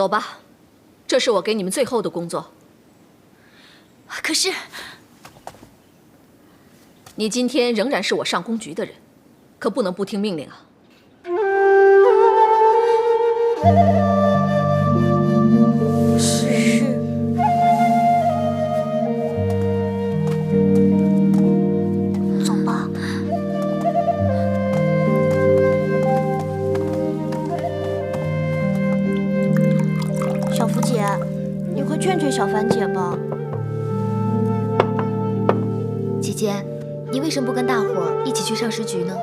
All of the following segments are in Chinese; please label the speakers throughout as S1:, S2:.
S1: 走吧，这是我给你们最后的工作。
S2: 可是，
S1: 你今天仍然是我上宫局的人，可不能不听命令啊。
S2: 是。走吧。小福姐，你快劝劝小凡姐吧。
S3: 姐姐，你为什么不跟大伙儿一起去上师局呢？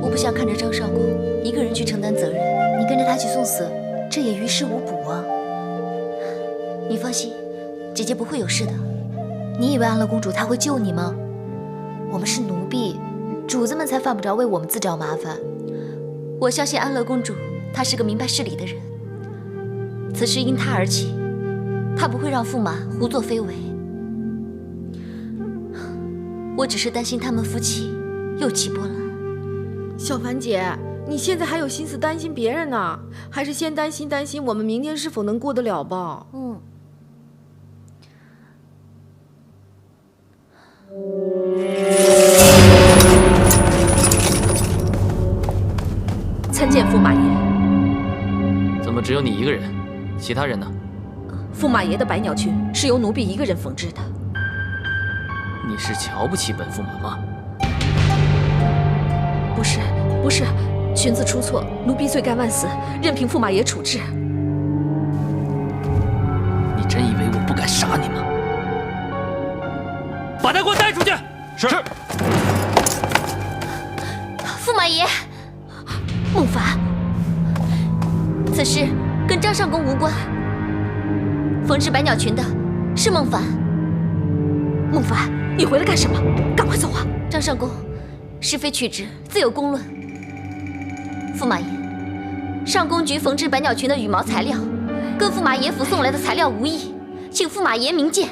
S3: 我不想看着张少公一个人去承担责任，你跟着他去送死，这也于事无补啊。你放心，姐姐不会有事的。你以为安乐公主她会救你吗？我们是奴婢，主子们才犯不着为我们自找麻烦。我相信安乐公主，她是个明白事理的人。此事因她而起，她不会让驸马胡作非为。我只是担心他们夫妻又起波澜。
S4: 小凡姐，你现在还有心思担心别人呢，还是先担心我们明天是否能过得了吧？
S1: 参见驸马爷。
S5: 怎么只有你一个人？其他人呢？
S1: 驸马爷的百鸟裙是由奴婢一个人缝制的。
S5: 你是瞧不起本驸马吗？
S1: 不是，裙子出错，奴婢罪该万死，任凭驸马爷处置。
S5: 你真以为我不敢杀你吗？把他给我带出去！是。
S3: 驸马爷，孟凡，此事跟张上公无关。缝制百鸟裙的是孟凡。
S1: 孟凡，你回来干什么？赶快走啊！
S3: 张上公，是非曲直自有公论。驸马爷，上宫局缝制百鸟裙的羽毛材料，跟驸马爷府送来的材料无异，请驸马爷明鉴。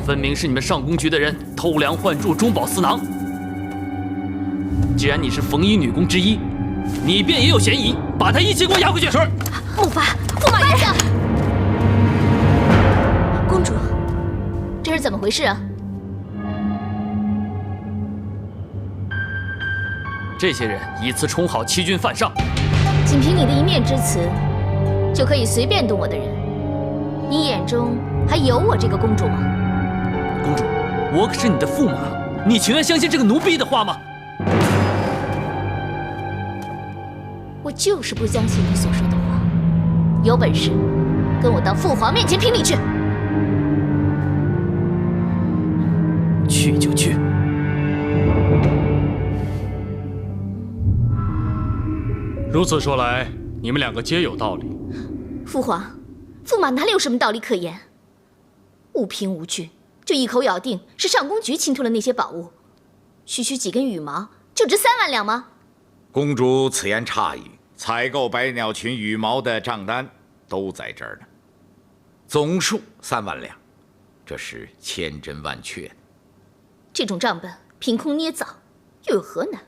S5: 分明是你们上宫局的人偷梁换柱、中饱私囊。既然你是缝衣女工之一，你便也有嫌疑，把他一起给我押回去。是。
S1: 孟凡，驸马爷。
S3: 公主，这是怎么回事啊？
S5: 这些人以次充好，欺君犯上。
S3: 仅凭你的一面之词，就可以随便动我的人？你眼中还有我这个公主吗？
S5: 公主，我可是你的驸马，你情愿相信这个奴婢的话吗？
S3: 我就是不相信你所说的话。有本事，跟我到父皇面前评理去。
S5: 去就去。
S6: 如此说来，你们两个皆有道理。
S3: 父皇，驸马哪里有什么道理可言？无凭无据，就一口咬定是上宫局侵吞了那些宝物，区区几根羽毛就值3万两吗？
S7: 公主此言差矣，采购百鸟裙羽毛的账单都在这儿呢，总数3万两，这是千真万确的。
S3: 这种账本凭空捏造，又有何难？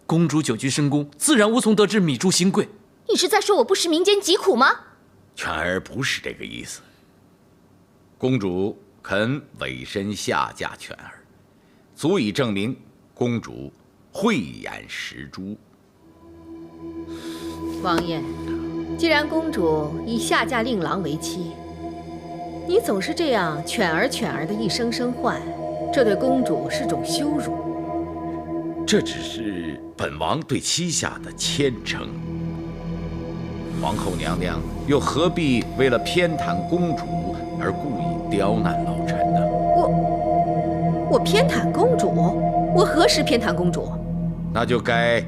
S5: 公主久居深宫，自然无从得知米珠新贵。
S3: 你是在说我不识民间疾苦吗？
S7: 全儿不是这个意思。公主肯委身下嫁全儿，足以证明公主慧眼识珠。
S4: 王爷，既然公主以下嫁令郎为妻，你总是这样犬儿的一声声唤，这对公主是种羞辱。
S7: 这只是本王对妻下的虔诚。皇后娘娘又何必为了偏袒公主而故意刁难老臣呢？
S4: 我偏袒公主？我何时偏袒公主？
S7: 那就该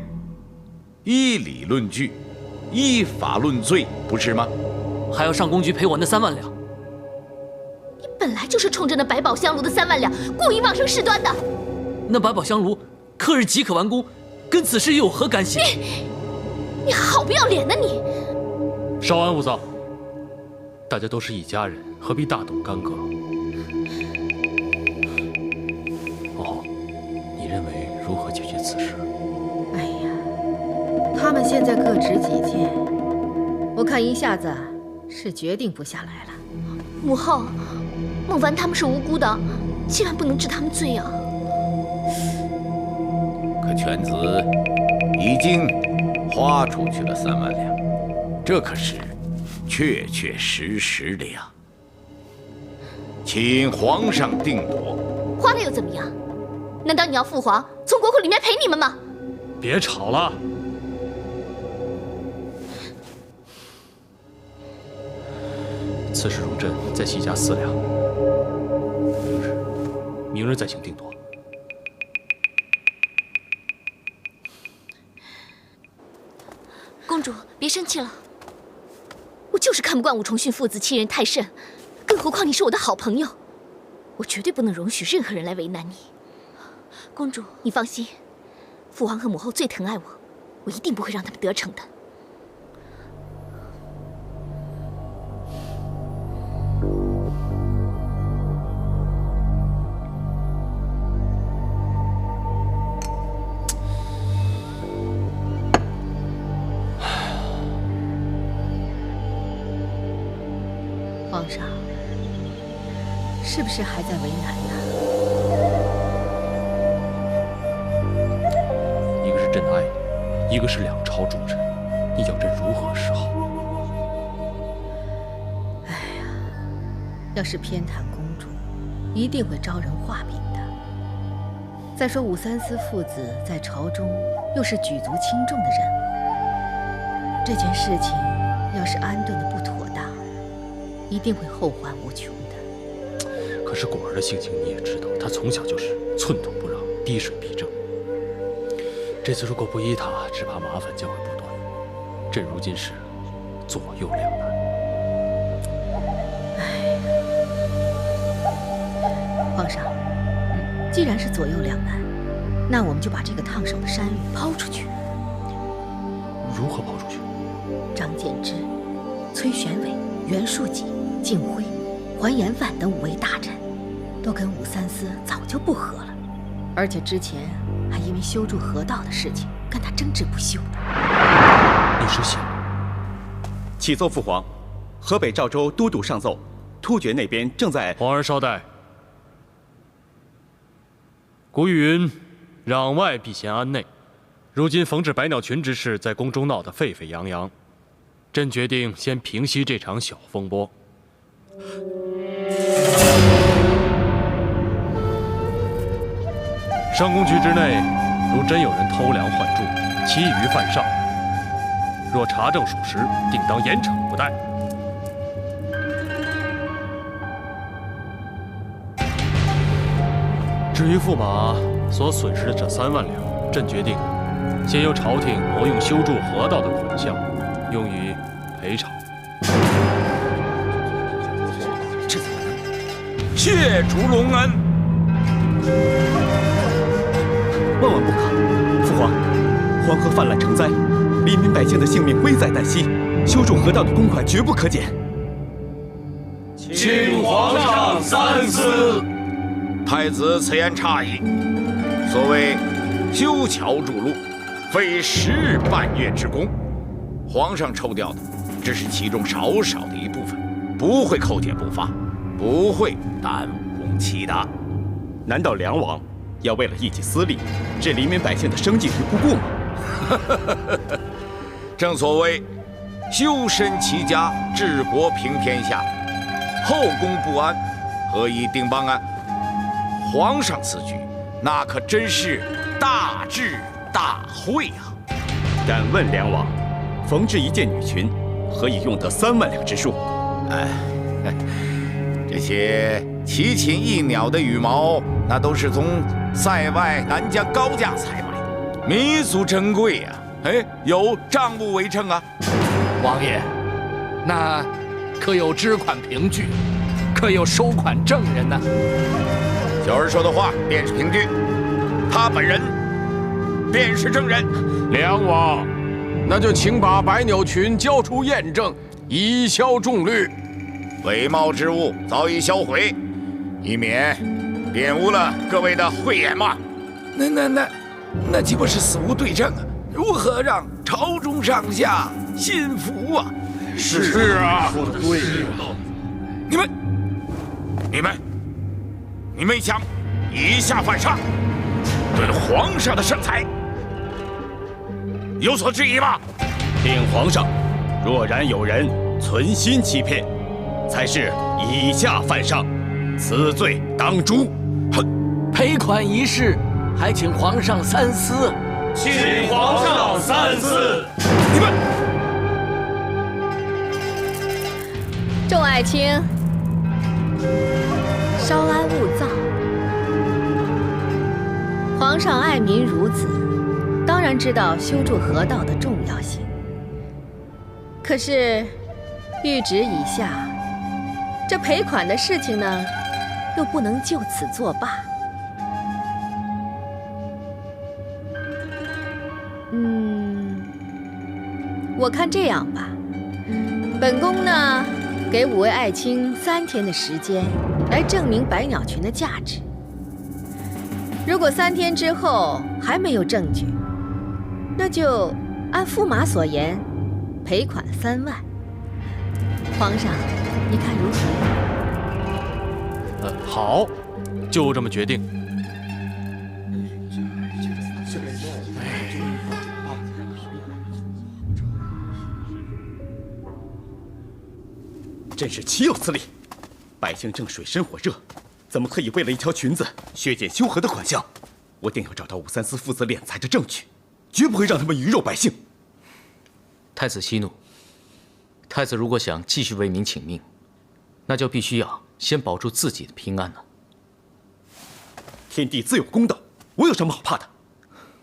S7: 依理论据，依法论罪，不是吗？
S5: 还要上宫局赔我那3万两。
S3: 你本来就是冲着那百宝香炉的3万两，故意妄生事端的。
S5: 那百宝香炉刻日即可完工，跟此事又有何干系？
S3: 你好不要脸呢你！
S6: 稍安勿躁，大家都是一家人，何必大动干戈？皇后，你认为如何解决此事？
S4: 哎呀，他们现在各执己见，我看一下子是决定不下来了。
S3: 母后，孟凡他们是无辜的，千万不能治他们罪啊！
S7: 可犬子已经花出去了3万两，这可是确确实实的呀。请皇上定夺。
S3: 花了又怎么样？难道你要父皇从国库里面赔你们吗？
S6: 别吵了。此事容朕再细加思量，明日再请定夺。
S3: 公主，别生气了。我就是看不惯武重训父子欺人太甚，更何况你是我的好朋友，我绝对不能容许任何人来为难你。公主，你放心，父皇和母后最疼爱我，我一定不会让他们得逞的。
S4: 皇上，是不是还在为难呢？
S6: 一个是朕爱你，一个是两朝重臣，你叫朕如何是好？
S4: 哎呀，要是偏袒公主，一定会招人话柄的。再说武三思父子在朝中又是举足轻重的人物，这件事情要是安顿的不妥当，一定会后患无穷的。
S6: 可是果儿的性情你也知道，他从小就是寸土不让，滴水必争。这次如果不依他，只怕麻烦将会不断。朕如今是左右两难。
S4: 皇上，既然是左右两难，那我们就把这个烫手的山芋抛出去。
S6: 如何抛出去？
S4: 张建之、崔玄伟、袁术己、敬辉、桓延范等5位大臣，都跟武三思早就不和了，而且之前还因为修筑河道的事情跟他争执不休呢。
S6: 你是想？
S8: 启奏父皇，河北赵州都督上奏，突厥那边正在……
S6: 皇儿稍待。古语云：“攘外必先安内。”如今缝制百鸟群之事在宫中闹得沸沸扬扬，朕决定先平息这场小风波。上宫局之内，如真有人偷梁换柱、欺舆犯上，若查证属实，定当严惩不贷。至于驸马所损失的这3万两，朕决定先由朝廷挪用修筑河道的款项，用于赔偿。
S7: 这怎么能？谢主隆恩！
S8: 万万不可！父皇，黄河泛滥成灾，黎民百姓的性命危在旦夕，修筑河道的公款绝不可减。
S9: 请皇上三思。
S7: 太子此言差矣。所谓修桥筑路，非10日半月之功。皇上抽调的只是其中少少的一部分，不会扣减不发，不会耽误工期的。
S8: 难道梁王要为了一己私利，置黎民百姓的生计于不顾吗？
S7: 正所谓修身齐家，治国平天下。后宫不安，何以定邦安？皇上此举，那可真是大智大慧啊！
S8: 敢问梁王，缝制一件女裙，何以用得3万两之数？
S7: 这些奇禽异鸟的羽毛，那都是从塞外南疆高价采买的，弥足珍贵呀！有账目为证啊！
S9: 王爷，那可有支款凭据？可有收款证人呢？
S7: 小儿说的话便是凭据，他本人便是证人。
S9: 梁王，那就请把百鸟群交出验证，以消众虑。
S7: 伪冒之物早已销毁，以免玷污了各位的慧眼嘛。那岂不是死无对证啊？如何让朝中上下信服啊？
S9: 是啊，
S10: 说的对呀。
S7: 你们想以下犯上，对皇上的圣裁有所质疑吗？
S8: 禀皇上，若然有人存心欺骗，才是以下犯上，此罪当诛。
S11: 赔款一事，还请皇上三思。
S10: 请皇上三思。
S7: 你们，
S4: 众爱卿，稍安勿躁。皇上爱民如子，当然知道修筑河道的重要性。可是，谕旨已下，这赔款的事情呢，又不能就此作罢。我看这样吧，本宫呢，给5位爱卿3天的时间，来证明百鸟群的价值。如果3天之后还没有证据，那就按驸马所言，赔款3万。皇上，你看如何？
S6: 好，就这么决定。
S8: 真是岂有此理！百姓正水深火热，怎么可以为了一条裙子削减修河的款项？我定要找到武三思父子敛财的证据，绝不会让他们鱼肉百姓。
S5: 太子息怒。太子如果想继续为民请命，那就必须要先保住自己的平安了。
S8: 天地自有公道，我有什么好怕的？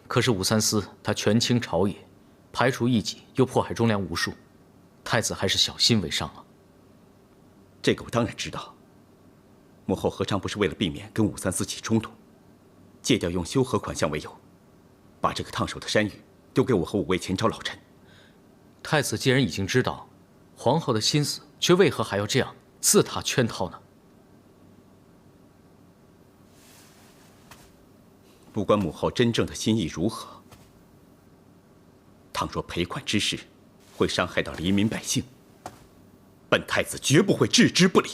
S5: 可是武三思他权倾朝野，排除异己，又迫害忠良无数，太子还是小心为上了。
S8: 这个我当然知道。母后何尝不是为了避免跟武三思起冲突，借调用修河款项为由，把这个烫手的山芋丢给我和5位前朝老臣。
S5: 太子既然已经知道皇后的心思，却为何还要这样自踏圈套呢？
S8: 不管母后真正的心意如何，倘若赔款之事会伤害到黎民百姓，本太子绝不会置之不理。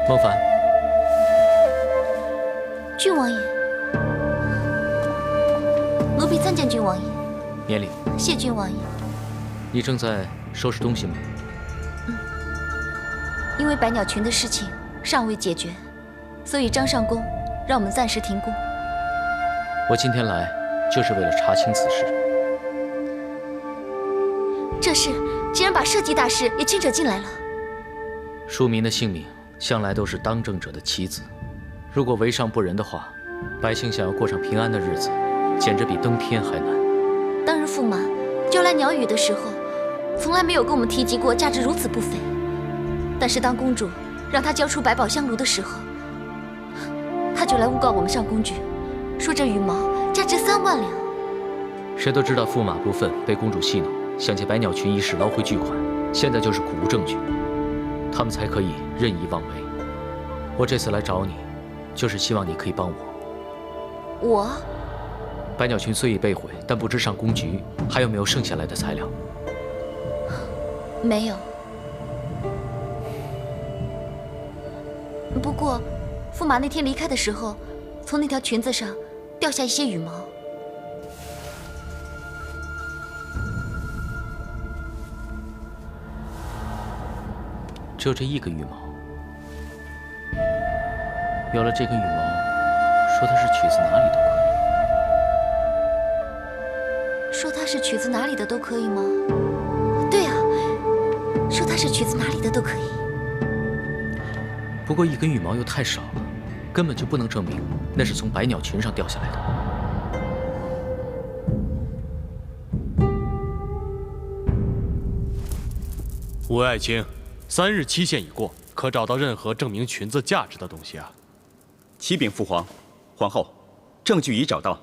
S5: 孟凡，
S2: 郡王爷，奴婢参见郡王爷。
S5: 免礼。
S2: 谢郡王爷。
S5: 你正在收拾东西吗？
S3: 因为百鸟群的事情尚未解决，所以张上宫让我们暂时停工。
S5: 我今天来就是为了查清此事。
S3: 这事竟然把社稷大事也牵扯进来了。
S5: 庶民的性命向来都是当政者的棋子，如果为上不仁的话，百姓想要过上平安的日子，简直比登天还难。
S3: 当日驸马叫来鸟语的时候，从来没有跟我们提及过价值如此不菲。但是当公主让他交出百宝香炉的时候，他就来诬告我们上宫局，说这羽毛价值3万两。
S5: 谁都知道驸马不忿，被公主戏弄，想借百鸟群一事捞回巨款，现在就是苦无证据，他们才可以任意妄为。我这次来找你，就是希望你可以帮我。
S3: 我？
S5: 百鸟群虽已被毁，但不知上宫局还有没有剩下来的材料？
S3: 没有。不过，驸马那天离开的时候，从那条裙子上掉下一些羽毛。
S5: 只有这一个羽毛。有了这根羽毛，说它是取自哪里都可以。
S3: 说它是取自哪里的都可以吗？对啊，说它是取自哪里的都可以。
S5: 不过一根羽毛又太少了，根本就不能证明那是从百鸟群上掉下来的。
S6: 5位爱卿，3日期限已过，可找到任何证明裙子价值的东西啊？
S8: 启禀父皇、皇后，证据已找到，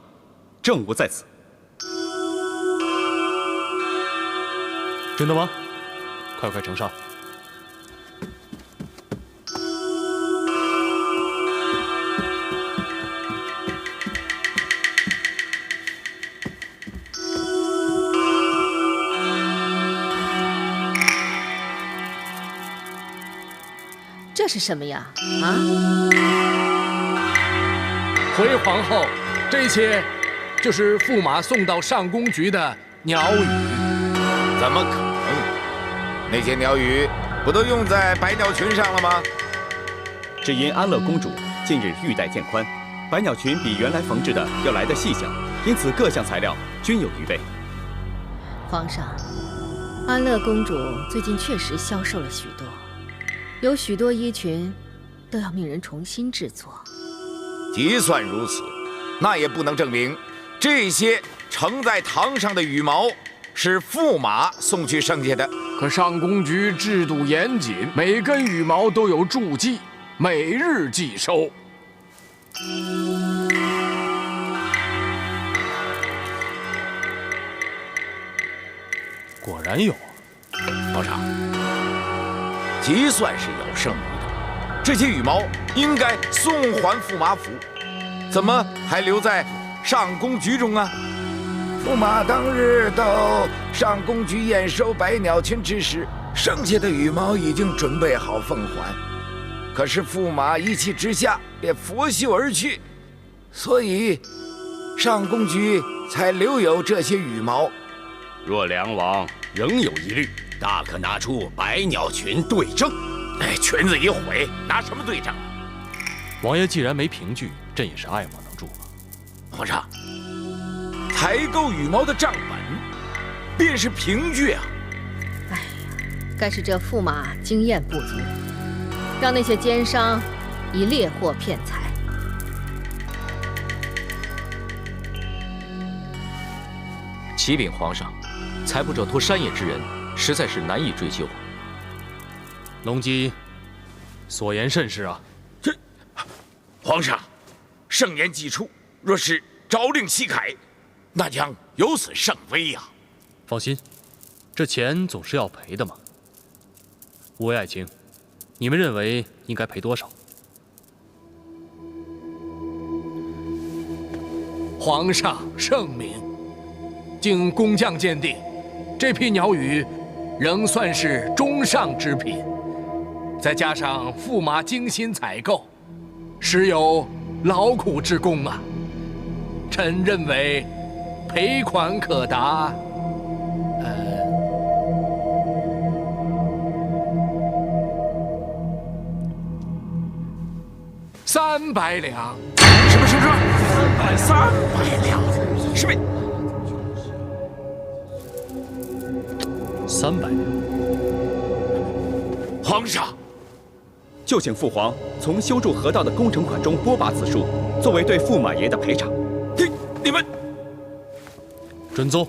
S8: 证物在此。
S6: 真的吗？快呈上。
S4: 这是什么呀？啊！
S9: 回皇后，这些就是驸马送到上宫局的鸟语。
S7: 怎么可能？那些鸟语不都用在百鸟群上了吗？
S8: 只因安乐公主近日玉带渐宽，百鸟群比原来缝制的要来得细小，因此各项材料均有余备。
S4: 皇上，安乐公主最近确实消瘦了许多，有许多衣裙都要命人重新制作。
S7: 即算如此，那也不能证明这些承在堂上的羽毛是驸马送去剩下的。
S9: 可上宫局制度严谨，每根羽毛都有注记，每日计收。
S6: 果然有。
S7: 皇上，即算是有剩余的，这些羽毛应该送还驸马府，怎么还留在上宫局中啊？驸马当日到上宫局验收百鸟群之时，剩下的羽毛已经准备好奉还，可是驸马一气之下便拂袖而去，所以上宫局才留有这些羽毛。
S10: 若梁王仍有疑虑，大可拿出百鸟群对证。
S7: 裙子一毁，拿什么对证？
S6: 王爷既然没凭据，朕也是爱莫能助了。
S7: 皇上，采购羽毛的账本便是凭据啊！
S4: 哎呀，该是这驸马经验不足，让那些奸商以猎货骗财。
S5: 启禀皇上，采捕者托山野之人，实在是难以追究。
S6: 龙基，所言甚是啊！
S7: 皇上，圣言既出，若是诏令西改，那将有损圣威呀。
S6: 放心，这钱总是要赔的嘛。五位爱卿，你们认为应该赔多少？
S9: 皇上圣明，经工匠鉴定，这批鸟羽仍算是中上之品，再加上驸马精心采购，实有劳苦之功啊。臣认为赔款可达300两。
S7: 什么？300两？是不是
S6: ？300两。
S7: 皇上，
S8: 就请父皇从修筑河道的工程款中拨拔此数，作为对驸马爷的赔偿。
S7: 你们，
S6: 准奏。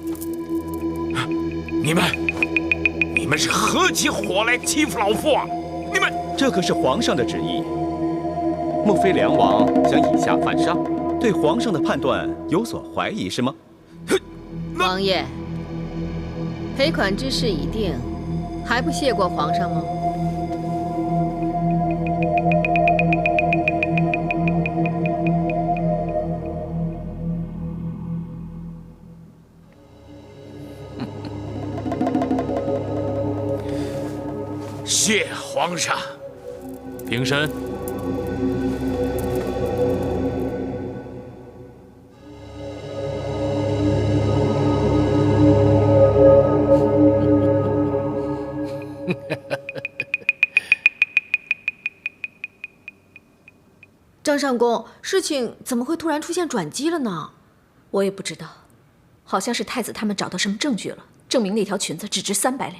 S7: 你们是合起伙来欺负老夫啊！你们，
S8: 这可是皇上的旨意。莫非梁王想以下犯上，对皇上的判断有所怀疑是吗？
S4: 王爷，赔款之事已定，还不谢过皇上吗？
S7: 谢皇上。
S6: 平身。
S1: 张上公，事情怎么会突然出现转机了呢？我也不知道，好像是太子他们找到什么证据了，证明那条裙子只值300两。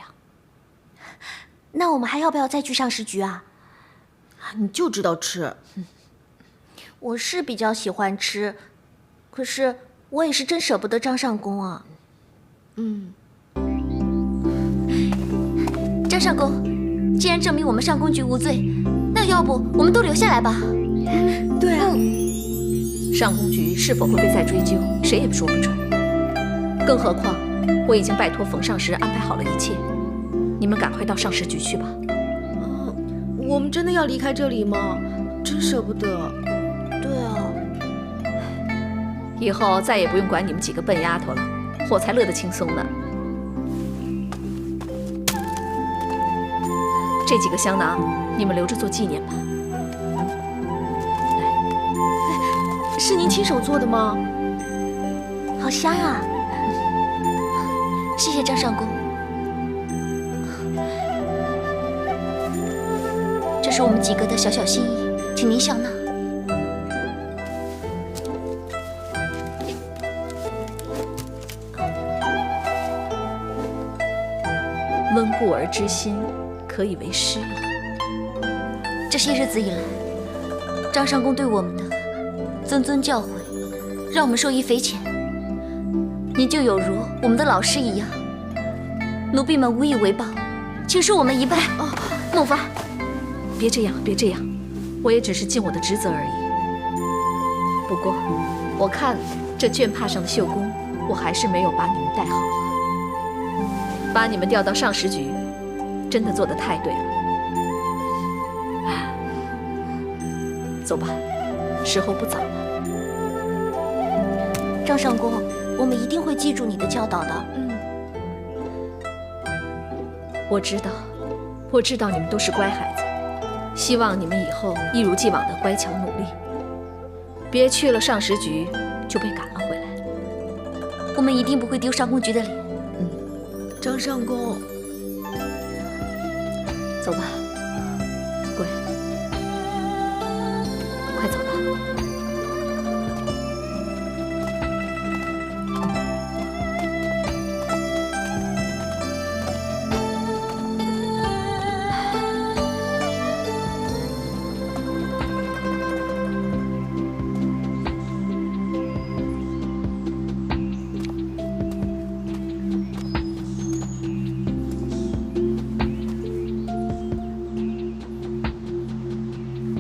S2: 那我们还要不要再去上市局啊？
S1: 你就知道吃。
S2: 我是比较喜欢吃，可是我也是真舍不得张上公啊。张上公，既然证明我们上宫局无罪，那要不我们都留下来吧？
S1: 对啊，上宫局是否会被再追究，谁也说不准。更何况，我已经拜托冯上师安排好了一切，你们赶快到上市局去吧。
S4: 我们真的要离开这里吗？真舍不得。
S2: 对啊，
S1: 以后再也不用管你们几个笨丫头了，我才乐得轻松呢。这几个香囊你们留着做纪念吧。
S2: 是您亲手做的吗？好香啊！
S3: 谢谢张上公，这是我们几个的小小心意，请您笑纳。
S1: 温故而知新，可以为师矣。
S3: 这些日子以来，张上公对我们的谆谆教诲，让我们受益匪浅。您就有如我们的老师一样，奴婢们无以为报，请恕我们一拜。
S1: 哦，孟凡，别这样，别这样，我也只是尽我的职责而已。不过，我看这绢帕上的绣工，我还是没有把你们带好。把你们调到上10局，真的做得太对了。走吧，时候不早了。
S2: 张上公，我们一定会记住你的教导的。
S1: 我知道，我知道你们都是乖孩子，希望你们以后一如既往的乖巧努力，别去了上10局就被赶了回来。
S3: 我们一定不会丢上公局的脸。
S2: 张上公，
S1: 走吧，乖，快走吧。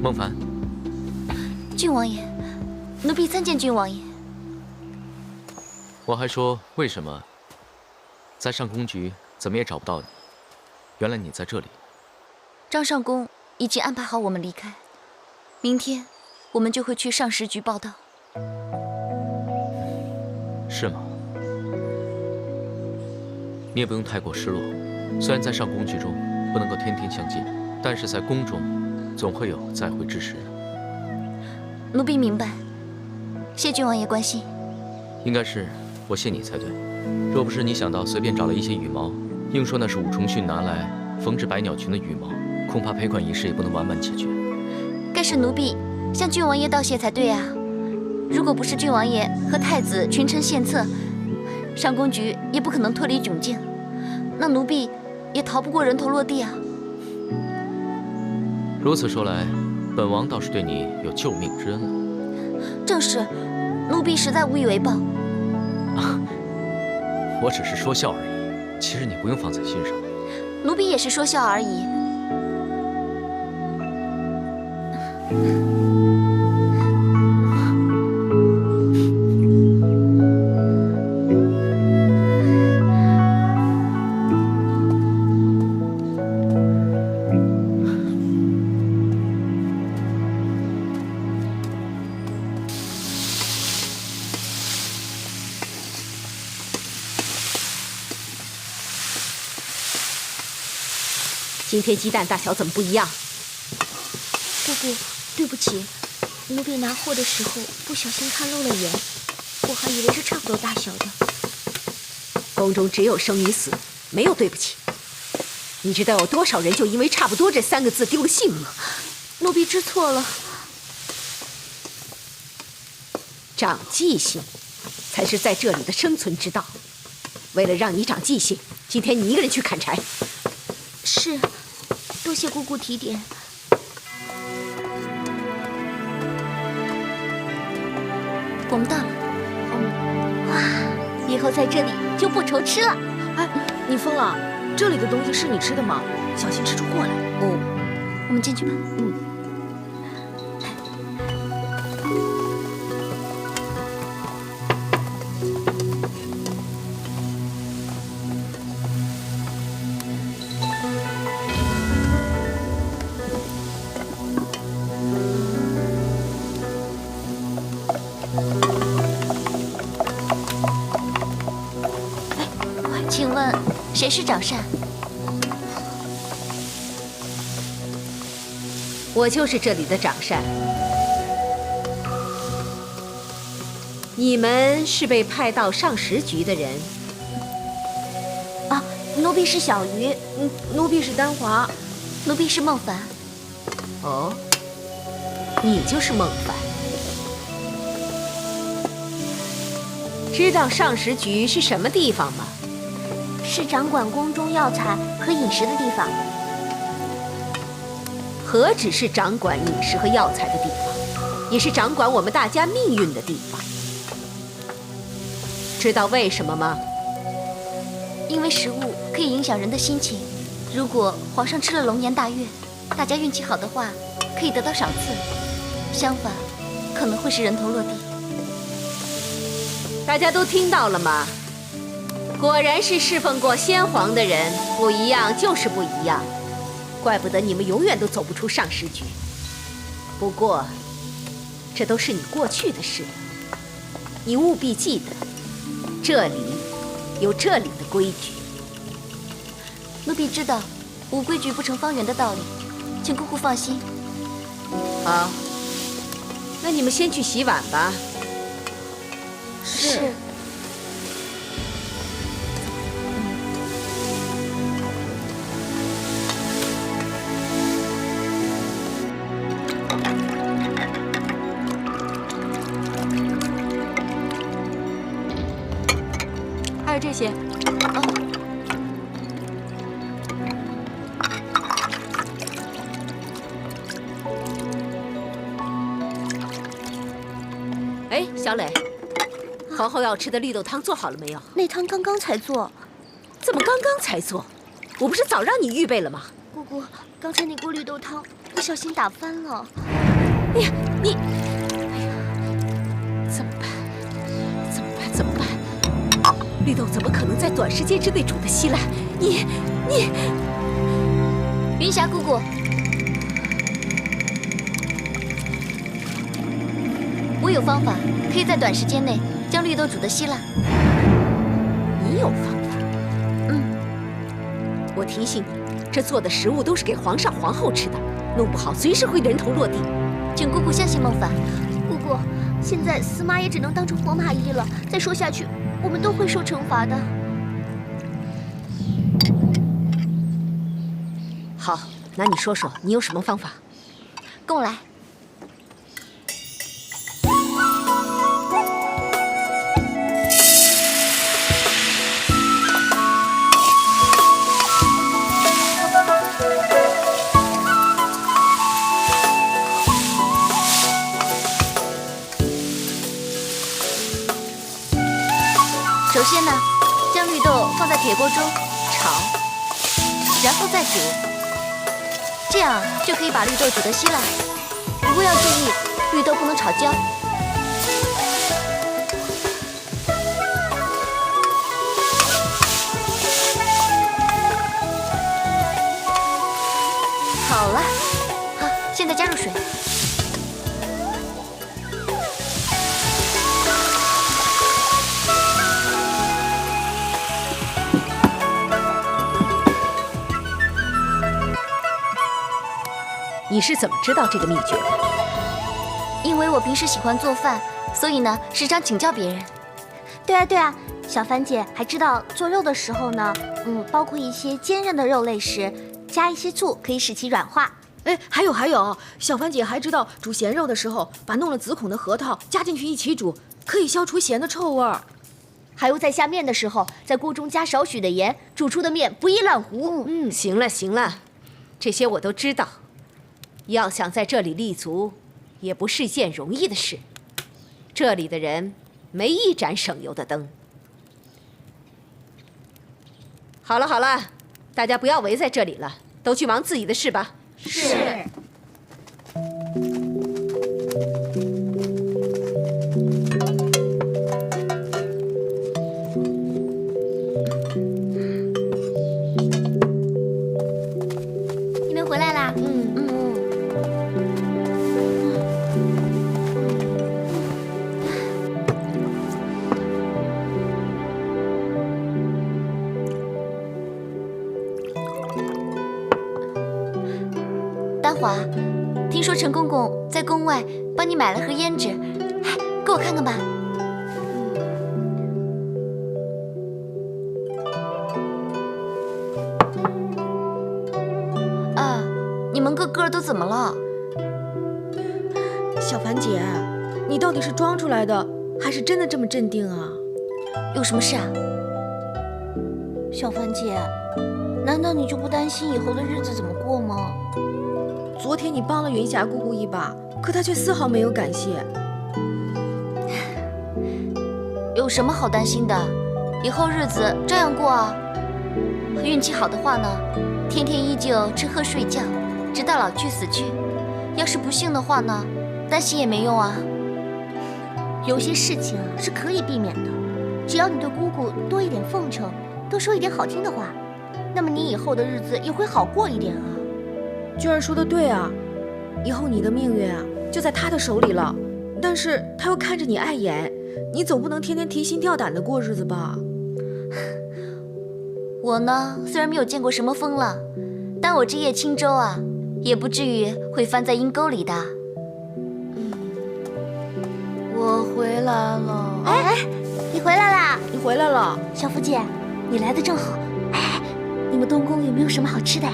S5: 孟凡，
S3: 郡王爷，奴婢参见郡王爷。
S5: 我还说为什么在上宫局怎么也找不到你，原来你在这里。
S3: 张上公已经安排好我们离开，明天我们就会去上10局报道。
S5: 是吗？你也不用太过失落。虽然在上宫局中不能够天天相见，但是在宫中总会有再会之时。
S3: 奴婢明白，谢郡王爷关心。
S5: 应该是我谢你才对。若不是你想到随便找了一些羽毛，硬说那是武重训拿来缝制百鸟裙的羽毛，恐怕赔款一事也不能完满解决。
S3: 该是奴婢向郡王爷道谢才对啊！如果不是郡王爷和太子群臣献策，上宫局也不可能脱离窘境，那奴婢也逃不过人头落地啊！
S5: 如此说来，本王倒是对你有救命之恩了。
S3: 正是，奴婢实在无以为报。
S5: 我只是说笑而已，其实你不用放在心上。
S3: 奴婢也是说笑而已。
S12: 今天鸡蛋大小怎么不一样？
S2: 姑姑，对不起，奴婢拿货的时候不小心看漏了眼，我还以为是差不多大小的。
S12: 宫中只有生与死，没有对不起。你知道有多少人就因为差不多这3个字丢了性命？
S2: 奴婢知错了。
S12: 长记性，才是在这里的生存之道。为了让你长记性，今天你一个人去砍柴。
S2: 是，多谢姑姑提点。
S3: 我们到了。哇，以后在这里就不愁吃了。
S2: 哎，你疯了？这里的东西是你吃的吗？小心吃出祸来。
S3: 哦，我们进去吧。请问谁是长善？
S12: 我就是这里的长善。你们是被派到上食局的人。
S2: 啊，奴婢是小鱼，
S12: 奴婢是丹华，
S3: 奴婢是孟凡。
S12: 哦，你就是孟凡。知道上食局是什么地方吗？
S2: 是掌管宫中药材和饮食的地方。
S12: 何止是掌管饮食和药材的地方，也是掌管我们大家命运的地方。知道为什么吗？
S3: 因为食物可以影响人的心情。如果皇上吃了龙年大月，大家运气好的话，可以得到赏赐；相反，可能会是人头落地。
S12: 大家都听到了吗？果然是侍奉过先皇的人，不一样就是不一样。怪不得你们永远都走不出上食局。不过，这都是你过去的事，你务必记得，这里有这里的规矩。
S3: 奴婢知道，无规矩不成方圆的道理，请姑姑放心。
S12: 好，那你们先去洗碗吧。
S2: 是。
S1: 还有这些。
S12: 哎，小磊，皇后要吃的绿豆汤做好了没有？
S2: 那汤刚刚才做。
S12: 怎么刚刚才做？我不是早让你预备了吗？
S2: 姑姑，刚才那锅绿豆汤不小心打翻了。
S12: 哎呀，你，哎呀，怎么办？怎么办？怎么办？绿豆怎么可能在短时间之内煮得稀烂？你，
S3: 云霞姑姑，我有方法，可以在短时间内将绿豆煮得稀烂。
S12: 你有方法？我提醒你，这做的食物都是给皇上皇后吃的，弄不好随时会人头落地。
S3: 请姑姑相信孟凡。
S2: 姑姑，现在司马也只能当成活马医了，再说下去，我们都会受惩罚的。
S12: 好，那你说说，你有什么方法？
S3: 跟我来。首先呢，将绿豆放在铁锅中炒，然后再煮，这样就可以把绿豆煮得稀烂。不过要注意，绿豆不能炒焦。好了，好，现在加入水。
S12: 你是怎么知道这个秘诀的？
S3: 因为我平时喜欢做饭，所以呢，时常请教别人。
S2: 对啊，小帆姐还知道做肉的时候呢，包括一些坚韧的肉类时，加一些醋可以使其软化。
S4: 哎，还有，小帆姐还知道煮咸肉的时候，把弄了紫孔的核桃加进去一起煮，可以消除咸的臭味儿。
S2: 还有在下面的时候，在锅中加少许的盐，煮出的面不易烂糊。
S12: 行了，这些我都知道。要想在这里立足，也不是件容易的事。这里的人没一盏省油的灯。好了，大家不要围在这里了，都去忙自己的事吧。
S2: 是。
S3: 你们回来啦？丹华，听说陈公公在宫外帮你买了盒胭脂，哎，给我看看吧。啊，你们个个都怎么了？
S13: 小凡姐，你到底是装出来的，还是真的这么镇定啊？
S3: 有什么事啊？
S2: 小凡姐，难道你就不担心以后的日子怎么过吗？
S13: 昨天你帮了云霞姑姑一把，可她却丝毫没有感谢。
S3: 有什么好担心的？以后日子照样过啊。运气好的话呢，天天依旧吃喝睡觉，直到老去死去；要是不幸的话呢，担心也没用啊。
S2: 有些事情啊是可以避免的，只要你对姑姑多一点奉承，多说一点好听的话，那么你以后的日子也会好过一点啊。
S13: 娟儿说的对啊，以后你的命运啊就在她的手里了。但是她又看着你碍眼，你总不能天天提心吊胆的过日子吧？
S3: 我呢，虽然没有见过什么风浪，但我这叶轻舟啊，也不至于会翻在阴沟里的。我回来了。
S2: 哎，你回来啦！
S13: 你回来了，
S2: 小福姐，你来的正好。哎，你们东宫有没有什么好吃的呀？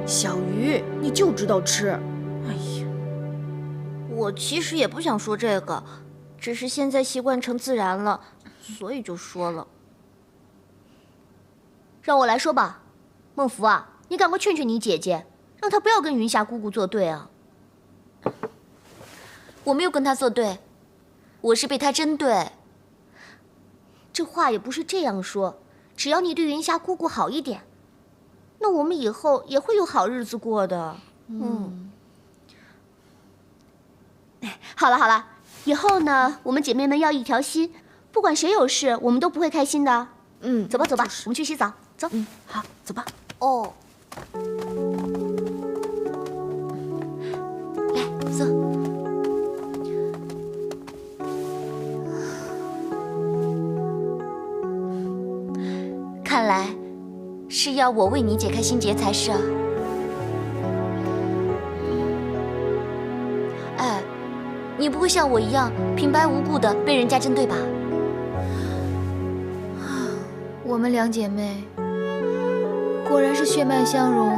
S13: 小鱼，你就知道吃。哎呀，
S2: 我其实也不想说这个，只是现在习惯成自然了，所以就说了。让我来说吧，孟福啊，你赶快劝劝你姐姐，让她不要跟云霞姑姑作对啊。
S3: 我没有跟她作对，我是被她针对。
S2: 这话也不是这样说，只要你对云霞姑姑好一点，那我们以后也会有好日子过的。好了好了，以后呢，我们姐妹们要一条心，不管谁有事，我们都不会开心的。走吧走吧，我们去洗澡，走。
S13: 好，走吧。
S2: 哦，
S3: 来，坐。看来是要我为你解开心结才是啊。哎，你不会像我一样平白无故的被人家针对吧？我们两姐妹果然是血脉相融，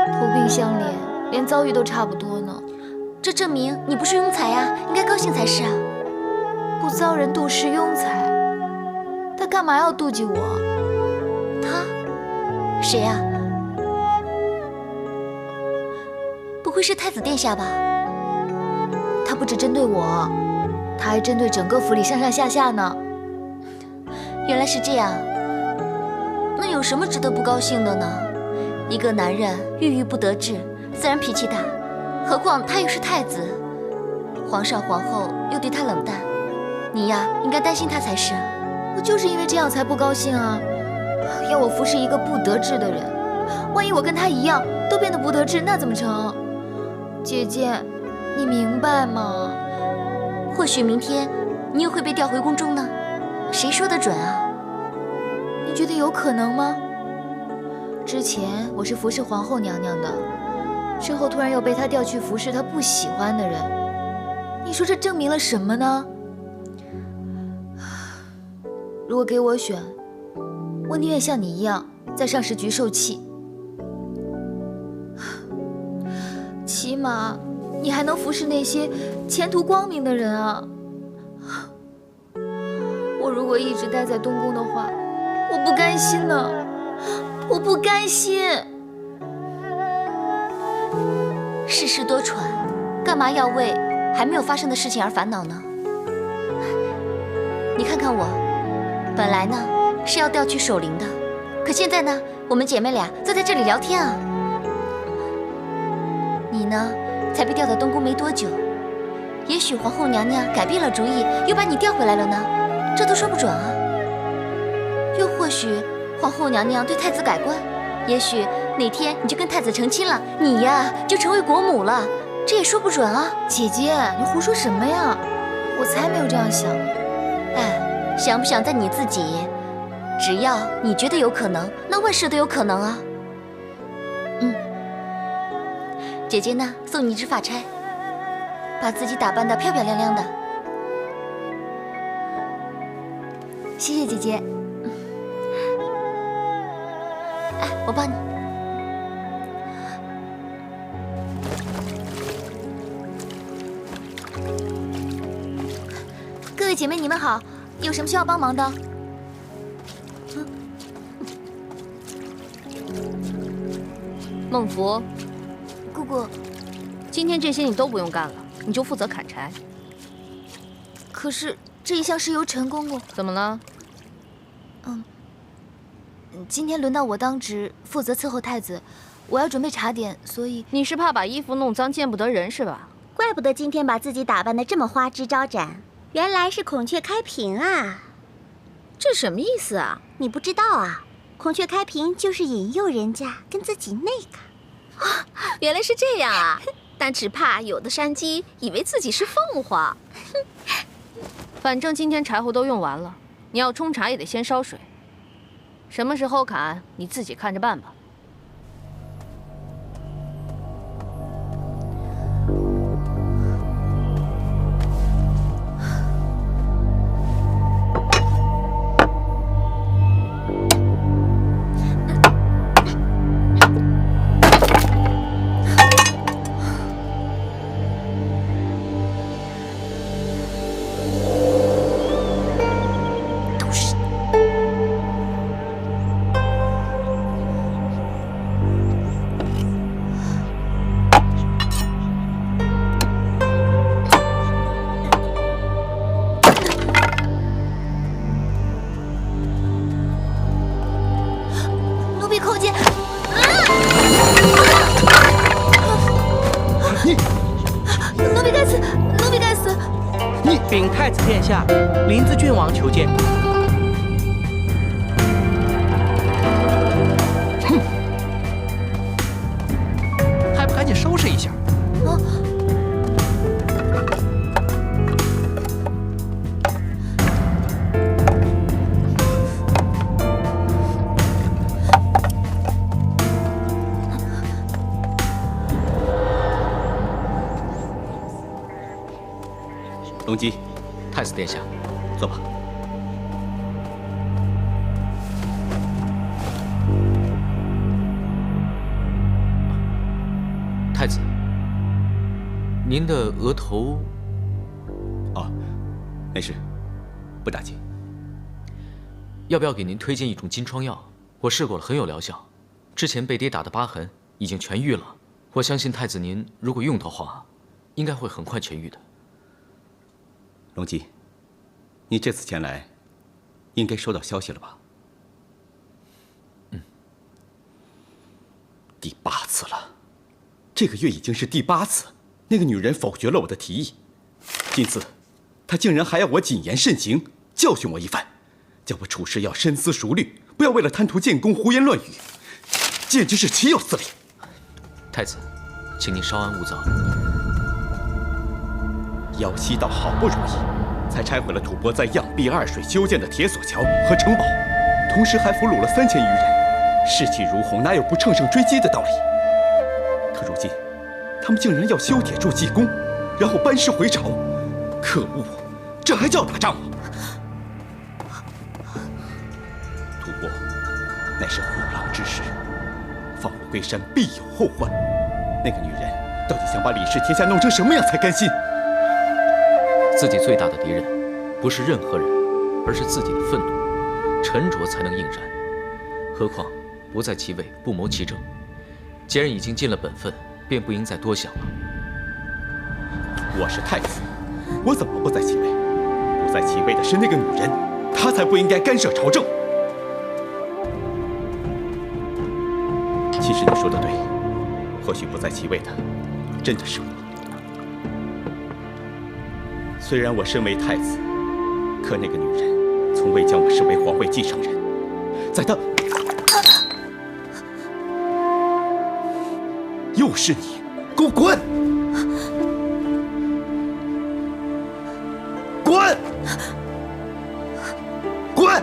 S3: 同病相怜，连遭遇都差不多呢。这证明你不是庸才呀，应该高兴才是啊。不遭人妒是庸才，他干嘛要妒忌我？他？谁呀？不会是太子殿下吧？他不止针对我，他还针对整个府里上上下下呢。原来是这样。那有什么值得不高兴的呢？一个男人郁郁不得志，自然脾气大，何况他又是太子，皇上皇后又对他冷淡，你呀应该担心他才是。我就是因为这样才不高兴啊！要我服侍一个不得志的人，万一我跟他一样都变得不得志，那怎么成？姐姐，你明白吗？或许明天你又会被调回宫中呢，谁说得准啊？你觉得有可能吗？之前我是服侍皇后娘娘的，之后突然又被她调去服侍她不喜欢的人，你说这证明了什么呢？如果给我选，我宁愿像你一样在上食局受气，起码你还能服侍那些前途光明的人啊。我如果一直待在东宫的话，我不甘心呢，我不甘心。世事多舛，干嘛要为还没有发生的事情而烦恼呢？你看看我，本来呢是要调去守陵的，可现在呢，我们姐妹俩坐在这里聊天啊。你呢，才被调到东宫没多久，也许皇后娘娘改变了主意，又把你调回来了呢，这都说不准啊。又或许皇后娘娘对太子改观，也许哪天你就跟太子成亲了，你呀就成为国母了，这也说不准啊。姐姐，你胡说什么呀？我才没有这样想。哎，想不想在你自己？只要你觉得有可能，那万事都有可能啊。姐姐呢，送你一支发钗，把自己打扮得漂漂亮亮的。谢谢姐姐。哎，我帮你。各位姐妹，你们好，有什么需要帮忙的？
S1: 孟福，
S2: 姑姑，
S1: 今天这些你都不用干了，你就负责砍柴。
S3: 可是这一项是由陈公公。
S1: 怎么了？
S3: 今天轮到我当值，负责伺候太子，我要准备茶点，所以
S1: 你是怕把衣服弄脏见不得人是吧？
S2: 怪不得今天把自己打扮得这么花枝招展，原来是孔雀开屏啊！
S1: 这什么意思啊？
S2: 你不知道啊？孔雀开屏就是引诱人家跟自己那个。
S1: 啊，原来是这样啊！但只怕有的山鸡以为自己是凤凰。反正今天柴火都用完了，你要冲茶也得先烧水。什么时候砍，你自己看着办吧。
S14: 禀太子殿下，临淄郡王求见。哼，还不赶紧收拾一下！
S8: 龙基，
S5: 太子殿下，
S8: 坐吧。
S5: 太子，您的额头……
S8: 哦，没事，不打紧。
S5: 要不要给您推荐一种金疮药？我试过了，很有疗效。之前被跌打的疤痕已经痊愈了。我相信太子您如果用的话，应该会很快痊愈的。
S8: 龙基，你这次前来，应该收到消息了吧？第8次了，这个月已经是第8次，那个女人否决了我的提议。今次，她竟然还要我谨言慎行，教训我一番，叫我处事要深思熟虑，不要为了贪图建功胡言乱语，简直是岂有此理！
S5: 太子，请您稍安勿躁。
S8: 姚西道好不容易才拆毁了吐蕃在养碧2水修建的铁索桥和城堡，同时还俘虏了3000余人，士气如虹，哪有不乘胜追击的道理？可如今，他们竟然要修铁筑济功，然后班师回朝，可恶！这还叫打仗吗？吐蕃乃是虎狼之师，放我归山必有后患。那个女人到底想把李氏天下弄成什么样才甘心？
S5: 自己最大的敌人，不是任何人，而是自己的愤怒。沉着才能应然，何况不在其位，不谋其政。既然已经尽了本分，便不应再多想了。
S8: 我是太子，我怎么不在其位？不在其位的是那个女人，她才不应该干涉朝政。其实你说的对，或许不在其位的，真的是我。虽然我身为太子，可那个女人从未将我视为皇位继承人。在她，又是你，给我滚！滚！滚！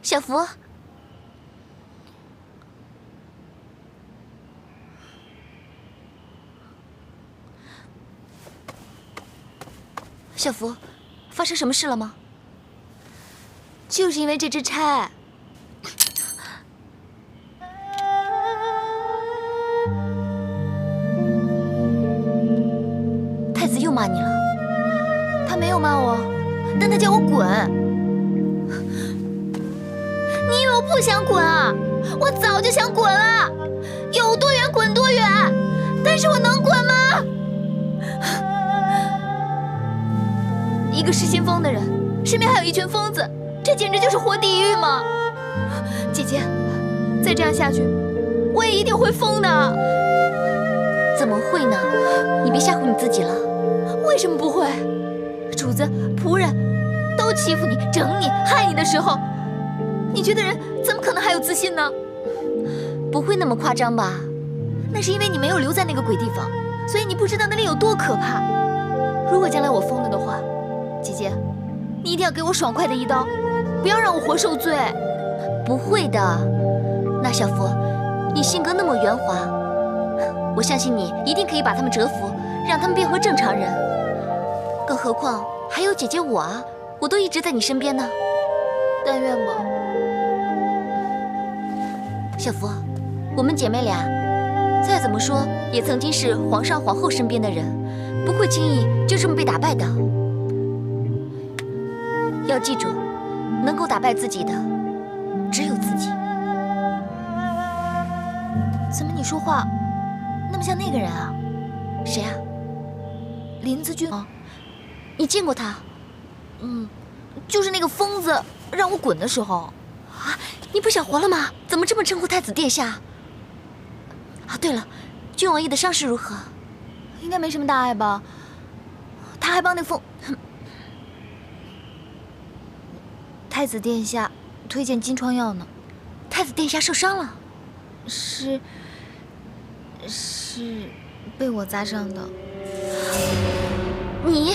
S3: 小福，小福，发生什么事了吗？就是因为这只钗。太子又骂你了？他没有骂我，但他叫我滚。你以为我不想滚啊？我早就想滚了，有多远滚多远。但是我能滚吗？一个失心疯的人，身边还有一群疯子，这简直就是活地狱嘛！姐姐，再这样下去，我也一定会疯的。怎么会呢？你别吓唬你自己了。为什么不会？主子、仆人都欺负你、整你、害你的时候，你觉得人怎么可能还有自信呢？不会那么夸张吧？那是因为你没有留在那个鬼地方，所以你不知道那里有多可怕。如果将来我疯了的话，姐姐，你一定要给我爽快的一刀，不要让我活受罪。不会的，那小福，你性格那么圆滑，我相信你一定可以把他们折服，让他们变回正常人。更何况还有姐姐我啊，我都一直在你身边呢。但愿吧。小福，我们姐妹俩，再怎么说也曾经是皇上皇后身边的人，不会轻易就这么被打败的。要记住，能够打败自己的只有自己。怎么你说话那么像那个人啊？谁啊？林子俊吗？你见过他？就是那个疯子让我滚的时候。啊，你不想活了吗？怎么这么称呼太子殿下？啊，对了，郡王爷的伤势如何？应该没什么大碍吧？他还帮那疯太子殿下推荐金疮药呢。太子殿下受伤了？是被我砸伤的。你？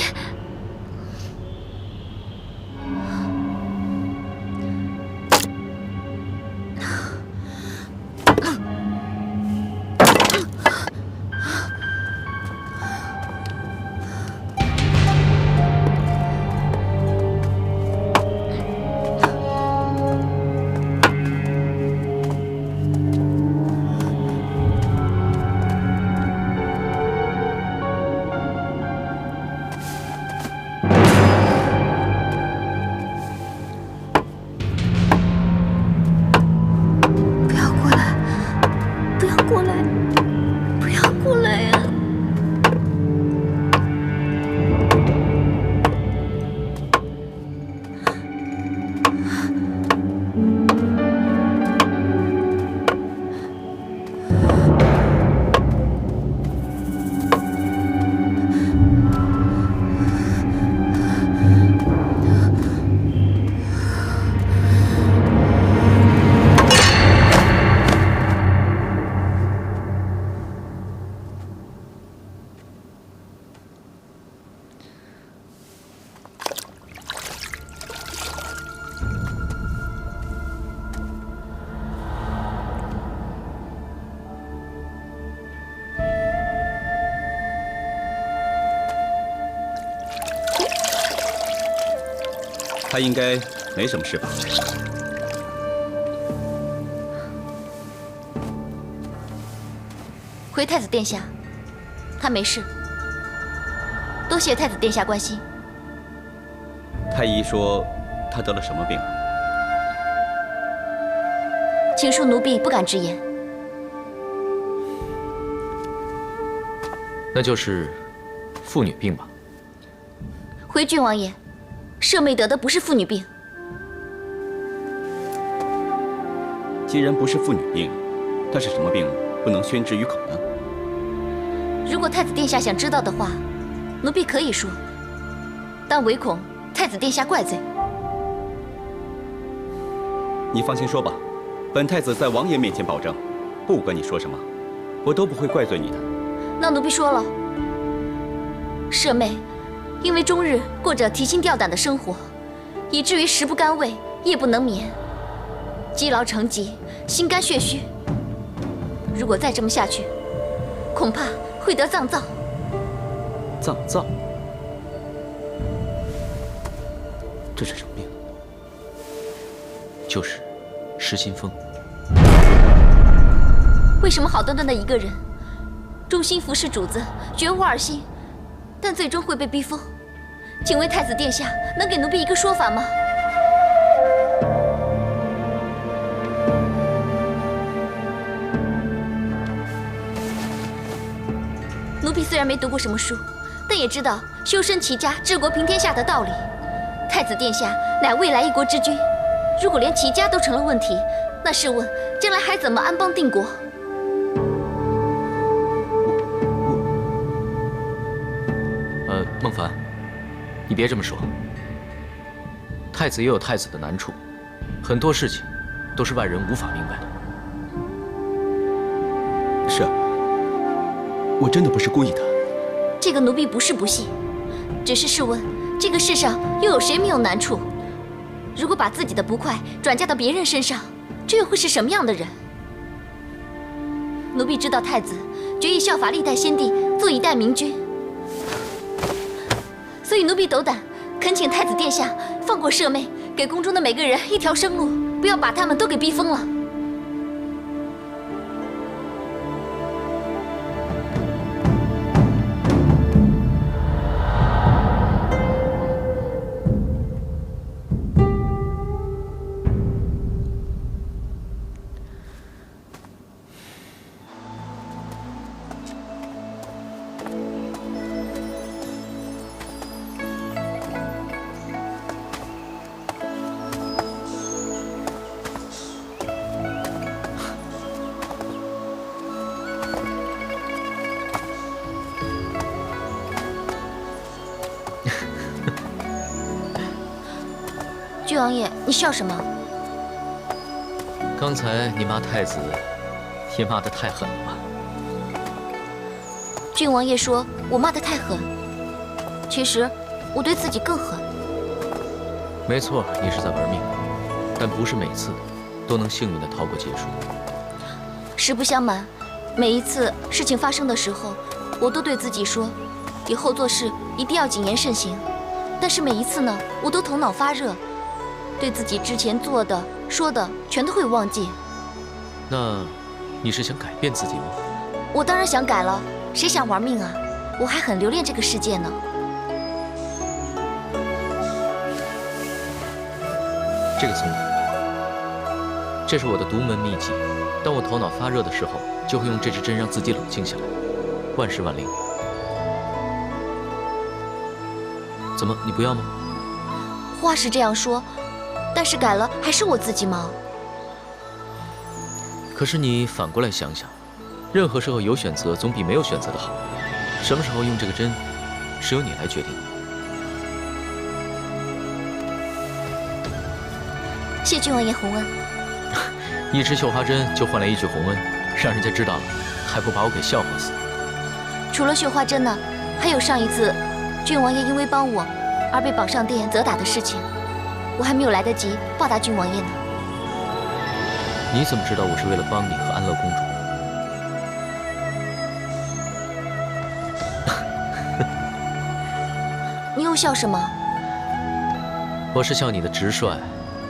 S8: 他应该没什么事吧？
S3: 回太子殿下，他没事。多谢太子殿下关心。
S8: 太医说他得了什么病？
S3: 请恕奴婢不敢直言。
S5: 那就是妇女病吧？
S3: 回郡王爷，舍妹得的不是妇女病。
S8: 既然不是妇女病，那是什么病？不能宣之于口呢？
S3: 如果太子殿下想知道的话，奴婢可以说，但唯恐太子殿下怪罪。
S8: 你放心说吧，本太子在王爷面前保证，不管你说什么，我都不会怪罪你的。
S3: 那奴婢说了，舍妹因为终日过着提心吊胆的生活，以至于食不甘味，夜不能眠，
S2: 积劳成疾，心肝血虚。如果再这么下去，恐怕会得脏燥。
S8: 脏燥？这是什么病？
S5: 就是失心疯。
S2: 为什么好端端的一个人，忠心服侍主子，绝无二心，但最终会被逼疯？请问太子殿下，能给奴婢一个说法吗？奴婢虽然没读过什么书，但也知道修身齐家、治国平天下的道理。太子殿下乃未来一国之君，如果连齐家都成了问题，那试问将来还怎么安邦定国？
S5: 孟凡，你别这么说。太子也有太子的难处，很多事情都是外人无法明白的。
S8: 是啊，我真的不是故意的。
S2: 这个奴婢不是不信，只是试问，这个世上又有谁没有难处？如果把自己的不快转嫁到别人身上，这又会是什么样的人？奴婢知道太子决意效法历代先帝，做一代明君。所以奴婢斗胆，恳请太子殿下放过舍妹，给宫中的每个人一条生路，不要把他们都给逼疯了。郡王爷，你笑什么？
S5: 刚才你骂太子，也骂得太狠了吧？
S2: 郡王爷说我骂得太狠，其实我对自己更狠。
S5: 没错，你是在玩命，但不是每次都能幸运地逃过结束。
S2: 实不相瞒，每一次事情发生的时候，我都对自己说，以后做事一定要谨言慎行。但是每一次呢，我都头脑发热，对自己之前做的、说的全都会忘记。
S5: 那，你是想改变自己吗？
S2: 我当然想改了，谁想玩命啊？我还很留恋这个世界呢。
S5: 这个送你，这是我的独门秘籍。当我头脑发热的时候，就会用这支针让自己冷静下来。万事万灵。怎么，你不要吗？
S2: 话是这样说，但是改了还是我自己吗？
S5: 可是你反过来想想，任何时候有选择总比没有选择的好。什么时候用这个针，是由你来决定的。
S2: 谢郡王爷洪恩。
S5: 一支绣花针就换来一句洪恩，让人家知道了，还不把我给笑话死？
S2: 除了绣花针呢，还有上一次郡王爷因为帮我而被绑上殿责打的事情，我还没有来得及报答郡王爷呢。
S5: 你怎么知道我是为了帮你和安乐公
S2: 主？你又笑什么？
S5: 我是笑你的直率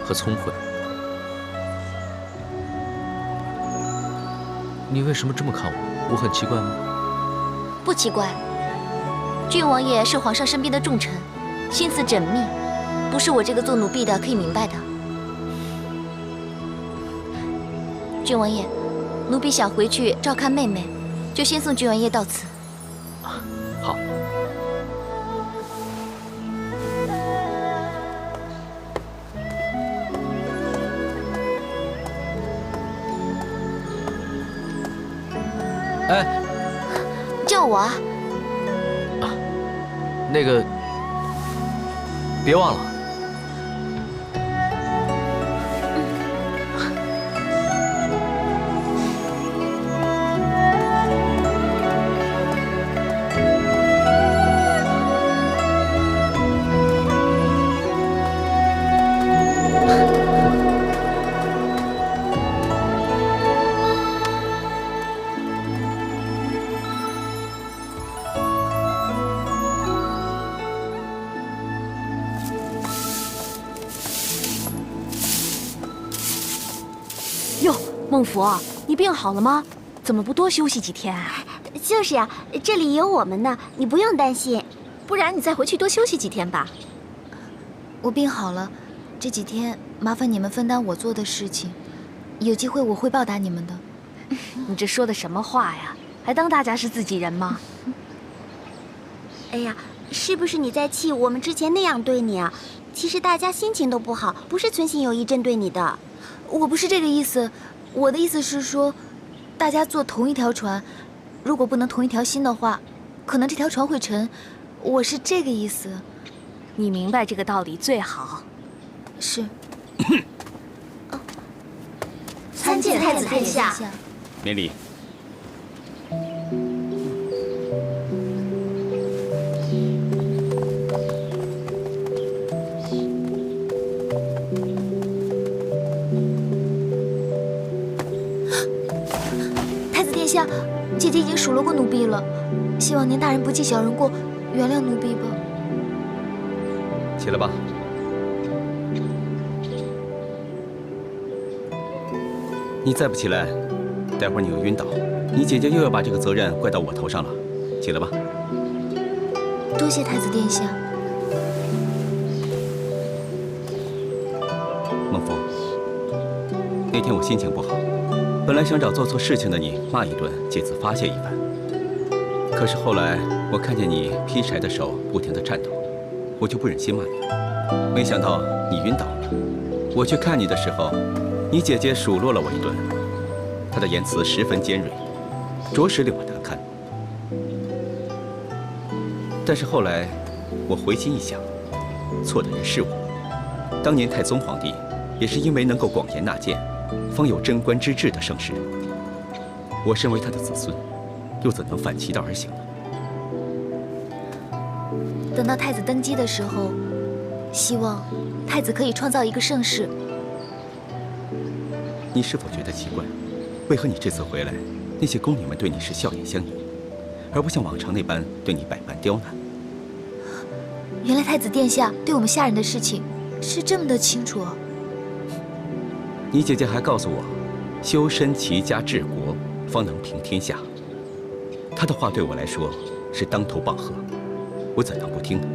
S5: 和聪慧。你为什么这么看我？我很奇怪吗？
S2: 不奇怪。郡王爷是皇上身边的重臣，心思缜密，不是我这个做奴婢的可以明白的。郡王爷，奴婢想回去照看妹妹，就先送郡王爷到此。
S5: 好。哎，
S2: 叫我啊！
S5: 那个，别忘了。
S2: 孟福，你病好了吗？怎么不多休息几天啊？
S3: 就是呀，这里有我们呢，你不用担心。
S1: 不然你再回去多休息几天吧。
S3: 我病好了，这几天麻烦你们分担我做的事情，有机会我会报答你们的。
S2: 你这说的什么话呀？还当大家是自己人吗？
S3: 哎呀，是不是你在气我们之前那样对你啊？其实大家心情都不好，不是存心有意针对你的。我不是这个意思，我的意思是说，大家坐同一条船，如果不能同一条心的话，可能这条船会沉。我是这个意思。
S2: 你明白这个道理最好。
S3: 是。
S12: 参见太子殿下。
S8: 免礼。
S3: 太子殿下，姐姐已经数落过奴婢了，希望您大人不计小人过，原谅奴婢吧。
S8: 起来吧。你再不起来，待会儿你又晕倒，你姐姐又要把这个责任怪到我头上了。起来吧。
S3: 多谢太子殿下。
S8: 孟风，那天我心情不好，本来想找做错事情的你骂一顿，借此发泄一番。可是后来我看见你劈柴的手不停地颤抖，我就不忍心骂你了。没想到你晕倒了，我去看你的时候，你姐姐数落了我一顿，她的言辞十分尖锐，着实令我难堪。但是后来我回心一想，错的人是我。当年太宗皇帝也是因为能够广言纳谏，方有贞观之治的盛世。我身为他的子孙，又怎能反其道而行呢？
S3: 等到太子登基的时候，希望太子可以创造一个盛世。
S8: 你是否觉得奇怪？为何你这次回来，那些宫女们对你是笑颜相迎，而不像往常那般对你百般刁难？
S3: 原来太子殿下对我们下人的事情是这么的清楚啊！
S8: 你姐姐还告诉我，修身齐家治国，方能平天下。她的话对我来说是当头棒喝，我怎能不听呢？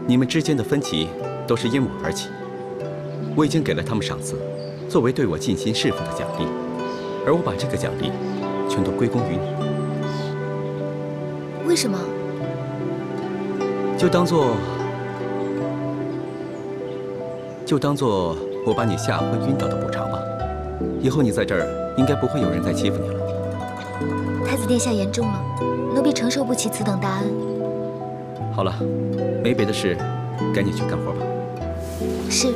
S8: 你们之间的分歧都是因我而起，我已经给了他们赏赐，作为对我尽心侍奉的奖励，而我把这个奖励全都归功于你。
S3: 为什么？
S8: 就当做我把你吓昏晕倒的补偿吧。以后你在这儿，应该不会有人再欺负你了。
S3: 太子殿下言重了，奴婢承受不起此等大恩。
S8: 好了，没别的事，赶紧去干活吧。
S3: 是。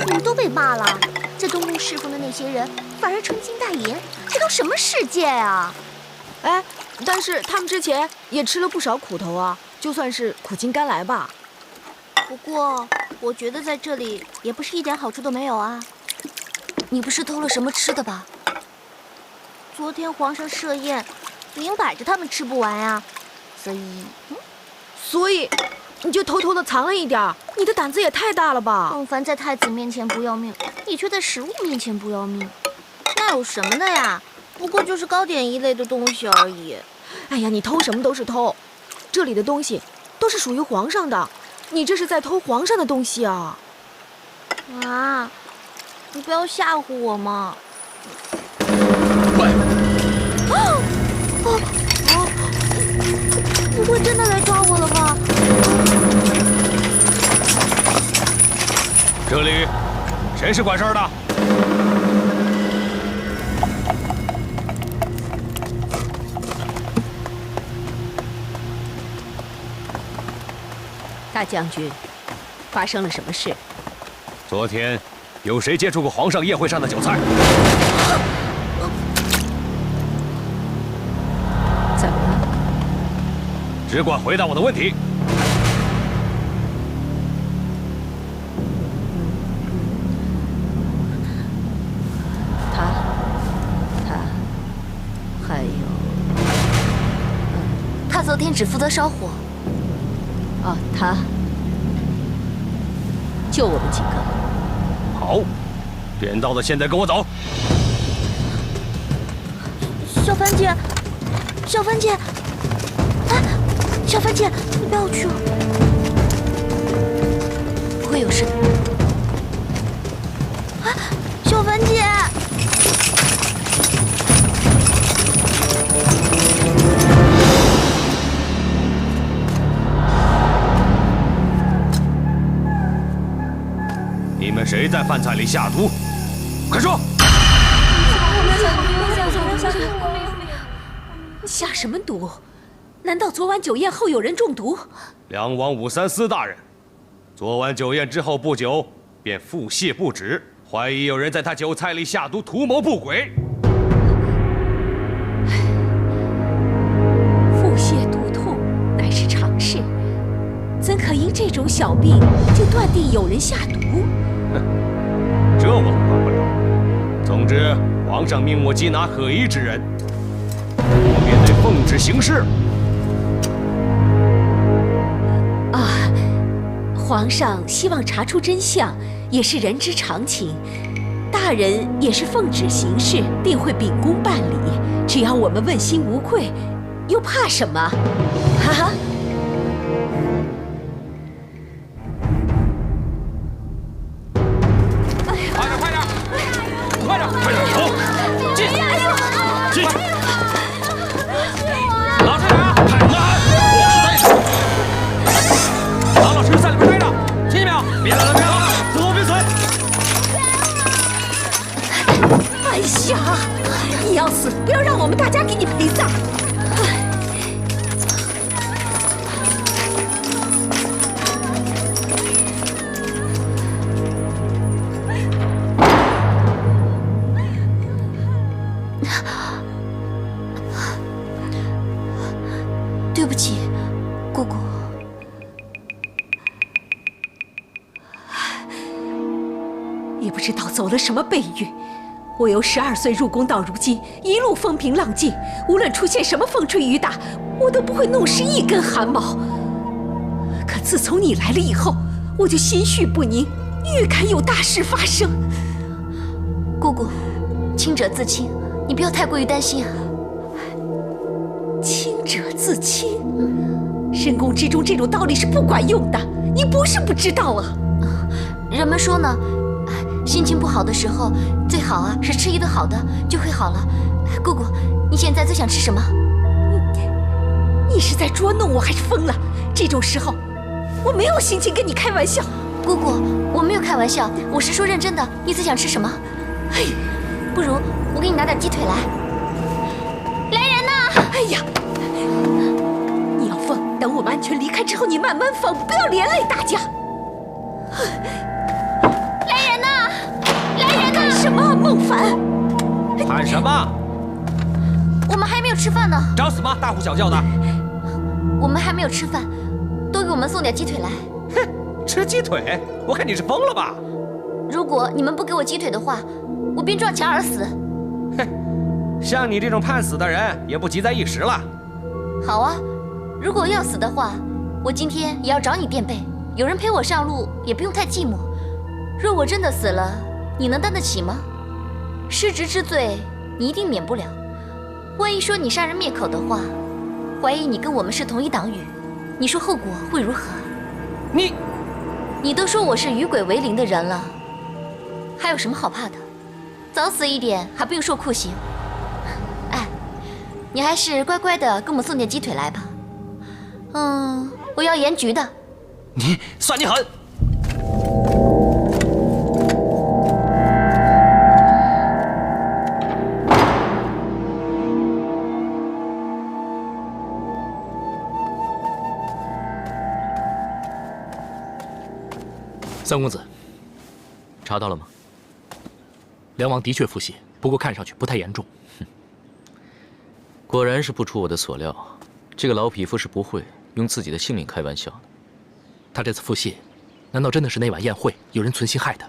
S15: 你们都被骂了，在东宫侍奉的那些人反而穿金戴银，这都什么世界啊！
S13: 哎，但是他们之前也吃了不少苦头啊，就算是苦尽甘来吧。
S15: 不过，我觉得在这里也不是一点好处都没有啊。
S3: 你不是偷了什么吃的吧？
S15: 昨天皇上设宴，明摆着他们吃不完呀，
S13: 所以你就偷偷的藏了一点，你的胆子也太大了吧！
S15: 孟凡在太子面前不要命，你却在食物面前不要命，那有什么的呀？不过就是糕点一类的东西而已。
S13: 哎呀，你偷什么都是偷，这里的东西都是属于皇上的，你这是在偷皇上的东西啊！
S15: 啊，你不要吓唬我嘛！
S10: 快！
S15: 不会真的来抓我了吧？
S10: 这里谁是管事儿的？
S12: 大将军，发生了什么事？
S10: 昨天有谁接触过皇上宴会上的酒菜？
S12: 怎么了？
S10: 只管回答我的问题。
S2: 天只负责烧火。
S12: 哦，他就我们几个。
S10: 好，点到的现在跟我走。
S15: 小帆姐，小帆姐，啊，小帆姐，你不要去哦。
S2: 不会有事的。
S15: 啊，小帆姐。
S10: 你们谁在饭菜里下毒？快说！
S12: 下什么毒？难道昨晚酒宴后有人中毒？
S10: 梁王武三思大人，昨晚酒宴之后不久，便腹泻不止，怀疑有人在他酒菜里下毒，图谋不轨。
S12: 腹泻肚痛乃是常事，怎可因这种小病就断定有人下毒？
S10: 这我管不了。总之，皇上命我缉拿可疑之人，我便得奉旨行事。
S12: 啊，皇上希望查出真相，也是人之常情。大人也是奉旨行事，定会秉公办理。只要我们问心无愧，又怕什么？哈哈。你要死，不要让我们大家给你陪葬！
S2: 对不起，姑姑。
S12: 也不知道走了什么背运。我由12岁入宫到如今，一路风平浪静，无论出现什么风吹雨打，我都不会弄湿一根汗毛。可自从你来了以后，我就心绪不宁，预感有大事发生。
S2: 姑姑，清者自清，你不要太过于担心啊。
S12: 清者自清，深宫之中这种道理是不管用的，你不是不知道啊。
S2: 人们说呢，心情不好的时候，最好啊是吃一顿好的，就会好了。姑姑，你现在最想吃什么？
S12: 你是在捉弄我还是疯了？这种时候，我没有心情跟你开玩笑。
S2: 姑姑，我没有开玩笑，我是说认真的。你最想吃什么？哎，不如我给你拿点鸡腿来。来人呐！
S12: 哎呀，你要放，等我们安全离开之后，你慢慢放，不要连累大家。干什么，孟凡？
S10: 喊什么？
S2: 我们还没有吃饭呢。
S10: 找死吧，大呼小叫的！
S2: 我们还没有吃饭，都给我们送点鸡腿来。
S10: 哼，吃鸡腿？我看你是疯了吧！
S2: 如果你们不给我鸡腿的话，我便撞墙而死。
S10: 哼，像你这种盼死的人，也不急在一时了。
S2: 好啊，如果要死的话，我今天也要找你垫背。有人陪我上路，也不用太寂寞。若我真的死了，你能担得起吗？失职之罪，你一定免不了。万一说你杀人灭口的话，怀疑你跟我们是同一党羽，你说后果会如何？你都说我是与鬼为邻的人了，还有什么好怕的？早死一点，还不用受酷刑。哎，你还是乖乖的给我们送点鸡腿来吧。我要盐焗的。
S10: 你算你狠！
S9: 三公子，
S5: 查到了吗？
S9: 梁王的确腹泻，不过看上去不太严重。
S5: 果然是不出我的所料，这个老匹夫是不会用自己的性命开玩笑的。
S9: 他这次腹泻，难道真的是那晚宴会有人存心害他？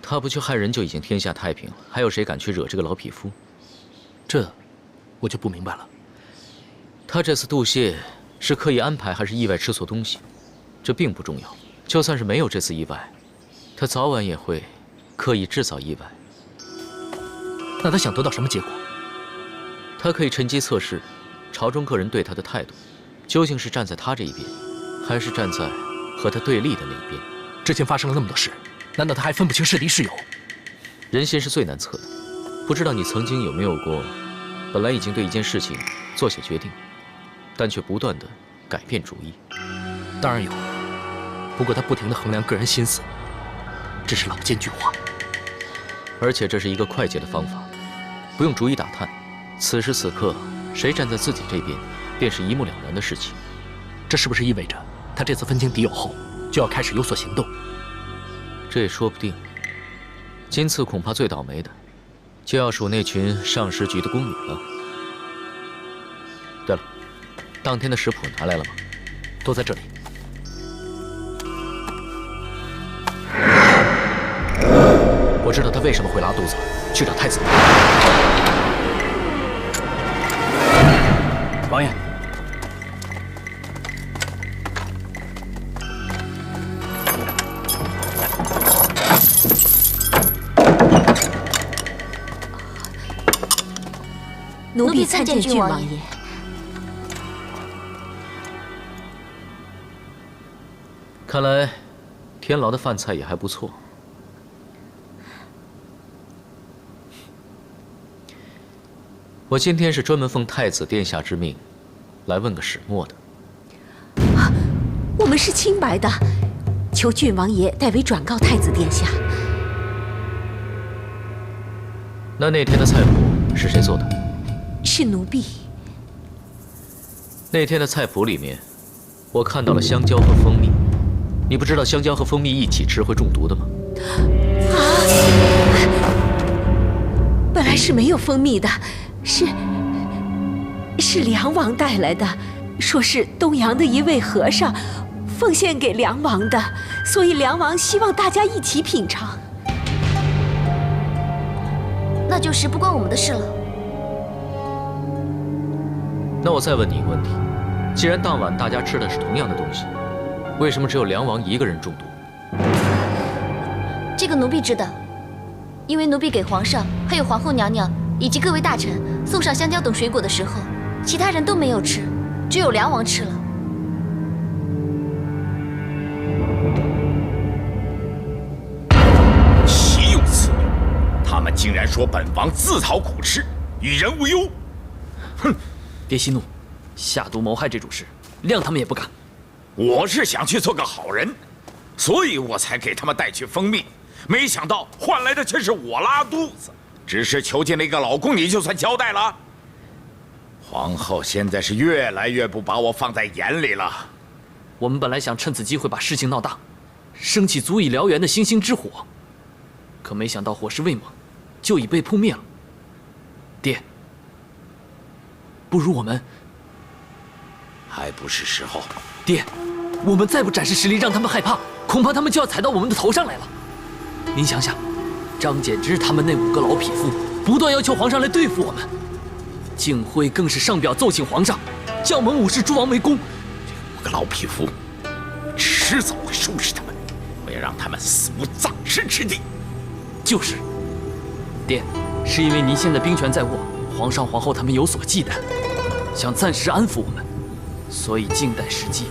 S5: 他不去害人就已经天下太平了，还有谁敢去惹这个老匹夫？
S9: 这我就不明白了。
S5: 他这次肚泻，是刻意安排还是意外吃错东西，这并不重要。就算是没有这次意外，他早晚也会刻意制造意外。
S11: 那他想得到什么结果？
S5: 他可以趁机测试朝中各人对他的态度，究竟是站在他这一边，还是站在和他对立的那一边。
S11: 之前发生了那么多事，难道他还分不清是敌是友？
S5: 人心是最难测的，不知道你曾经有没有过，本来已经对一件事情做下决定，但却不断的改变主意。
S11: 当然有，不过他不停地衡量个人心思，这是老奸巨猾。
S5: 而且这是一个快捷的方法，不用逐一打探。此时此刻，谁站在自己这边，便是一目了然的事情。
S11: 这是不是意味着他这次分清敌友后，就要开始有所行动？
S5: 这也说不定。今次恐怕最倒霉的，就要数那群上食局的宫女了。对了，当天的食谱拿来了吗？
S11: 都在这里。
S5: 我知道他为什么会拉肚子，去找太子。
S11: 王爷，
S12: 奴婢参见郡王爷。
S5: 看来，天牢的饭菜也还不错。我今天是专门奉太子殿下之命，来问个始末的。
S12: 我们是清白的，求郡王爷代为转告太子殿下。
S5: 那天的菜谱是谁做的？
S12: 是奴婢。
S5: 那天的菜谱里面，我看到了香蕉和蜂蜜。你不知道香蕉和蜂蜜一起吃会中毒的吗？
S12: 啊！本来是没有蜂蜜的。是梁王带来的，说是东阳的一位和尚奉献给梁王的，所以梁王希望大家一起品尝。
S2: 那就是不关我们的事了。
S5: 那我再问你一个问题：既然当晚大家吃的是同样的东西，为什么只有梁王一个人中毒？
S2: 这个奴婢知道，因为奴婢给皇上还有皇后娘娘以及各位大臣送上香蕉等水果的时候，其他人都没有吃，只有梁王吃了。
S7: 岂有此理！他们竟然说本王自讨苦吃，与人无忧。哼！
S11: 别息怒，下毒谋害这种事，谅他们也不敢。
S7: 我是想去做个好人，所以我才给他们带去蜂蜜，没想到换来的却是我拉肚子。只是囚禁了一个老公，你就算交代了？皇后现在是越来越不把我放在眼里了。
S11: 我们本来想趁此机会把事情闹大，升起足以燎原的星星之火，可没想到火势未猛，就已被扑灭了。爹，不如我们……
S7: 还不是时候。
S11: 爹，我们再不展示实力，让他们害怕，恐怕他们就要踩到我们的头上来了。您想想。张柬之他们那5个老匹夫不断要求皇上来对付我们，敬辉更是上表奏请皇上，将我们武氏诸王为公。
S7: 这5个老匹夫，迟早会收拾他们，我要让他们死无葬身之地。
S11: 就是，爹，是因为您现在兵权在握，皇上皇后他们有所忌惮，想暂时安抚我们，所以静待时机。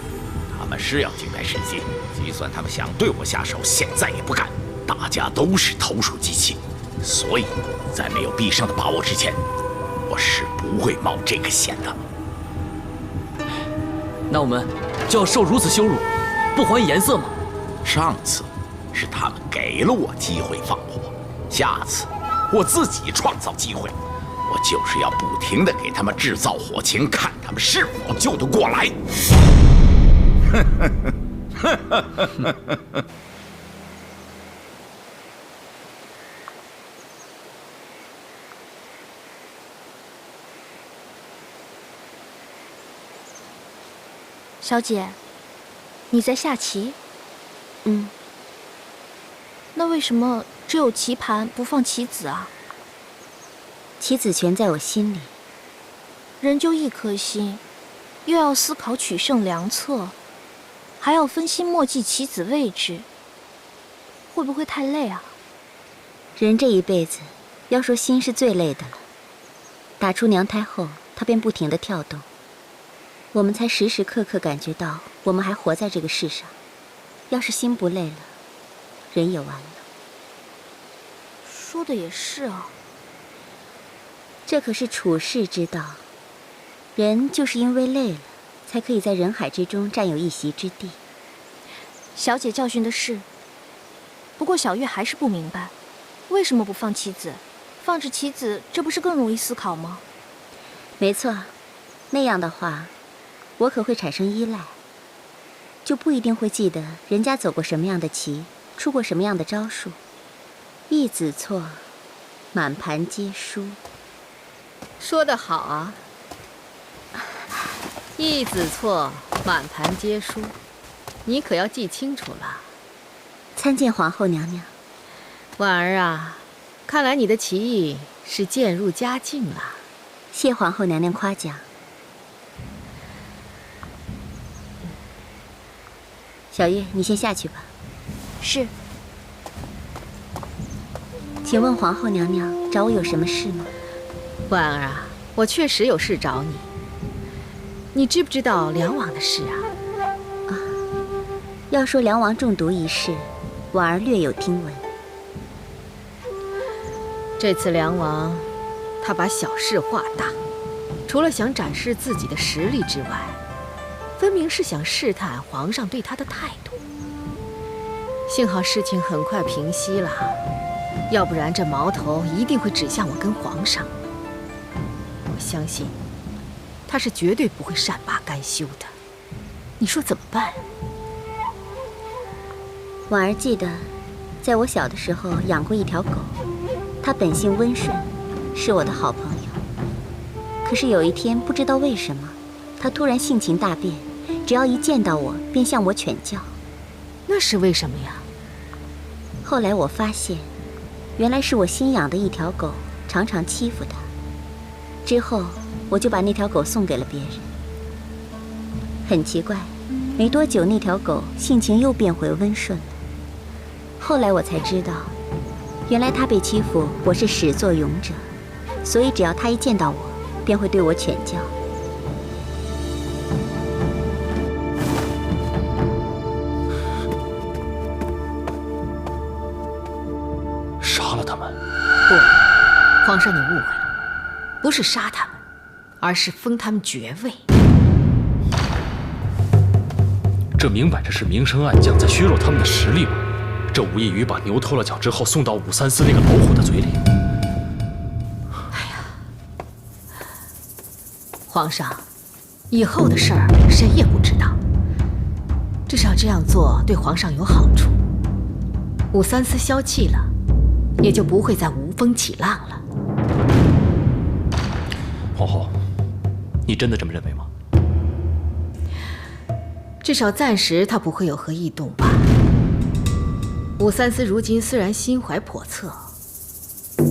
S7: 他们是要静待时机，就算他们想对我下手，现在也不敢。大家都是投鼠忌器，所以在没有必胜的把握之前，我是不会冒这个险的。
S11: 那我们就要受如此羞辱，不还以颜色吗？
S7: 上次是他们给了我机会放火，下次我自己创造机会，我就是要不停地给他们制造火情，看他们是否救得过来。
S15: 小姐，你在下棋？嗯。那为什么只有棋盘不放棋子啊？
S16: 棋子全在我心里。
S15: 人就一颗心，又要思考取胜良策，还要分析墨迹棋子位置，会不会太累啊？
S16: 人这一辈子，要说心是最累的了。打出娘胎后，它便不停地跳动，我们才时时刻刻感觉到我们还活在这个世上。要是心不累了，人也完了。
S15: 说的也是啊。
S16: 这可是处世之道，人就是因为累了，才可以在人海之中占有一席之地。
S15: 小姐教训的是，不过小月还是不明白，为什么不放棋子？放置棋子，这不是更容易思考吗？
S16: 没错，那样的话，我可会产生依赖，就不一定会记得人家走过什么样的棋，出过什么样的招数。一子错，满盘皆输。
S4: 说得好啊！一子错，满盘皆输，你可要记清楚了。
S16: 参见皇后娘娘。
S4: 婉儿啊，看来你的棋艺是渐入佳境了。
S16: 谢皇后娘娘夸奖。小月，你先下去吧。
S15: 是。
S16: 请问皇后娘娘找我有什么事吗？
S4: 婉儿啊，我确实有事找你。你知不知道梁王的事啊？
S16: 要说梁王中毒一事，婉儿略有听闻。
S4: 这次梁王，他把小事化大，除了想展示自己的实力之外，分明是想试探皇上对他的态度。幸好事情很快平息了，要不然这矛头一定会指向我跟皇上。我相信，他是绝对不会善罢甘休的。你说怎么办？
S16: 婉儿记得，在我小的时候养过一条狗，它本性温顺，是我的好朋友。可是有一天，不知道为什么，它突然性情大变，只要一见到我，便向我犬叫。
S4: 那是为什么呀？
S16: 后来我发现，原来是我新养的一条狗常常欺负它。之后，我就把那条狗送给了别人。很奇怪，没多久那条狗性情又变回温顺了。后来我才知道，原来它被欺负，我是始作俑者，所以只要它一见到我，便会对我犬叫。
S6: 杀了他们？
S4: 不，皇上你误会了，不是杀他们，而是封他们爵位。
S6: 这明摆着是明升暗降，在削弱他们的实力嘛！这吴亦瑜把牛偷了脚之后，送到534那个老虎的嘴里。
S4: 哎呀，皇上，以后的事儿谁也不知道，至少这样做对皇上有好处。534消气了，也就不会再无风起浪了。
S6: 皇后，你真的这么认为吗？
S4: 至少暂时他不会有何异动吧。534如今虽然心怀叵测，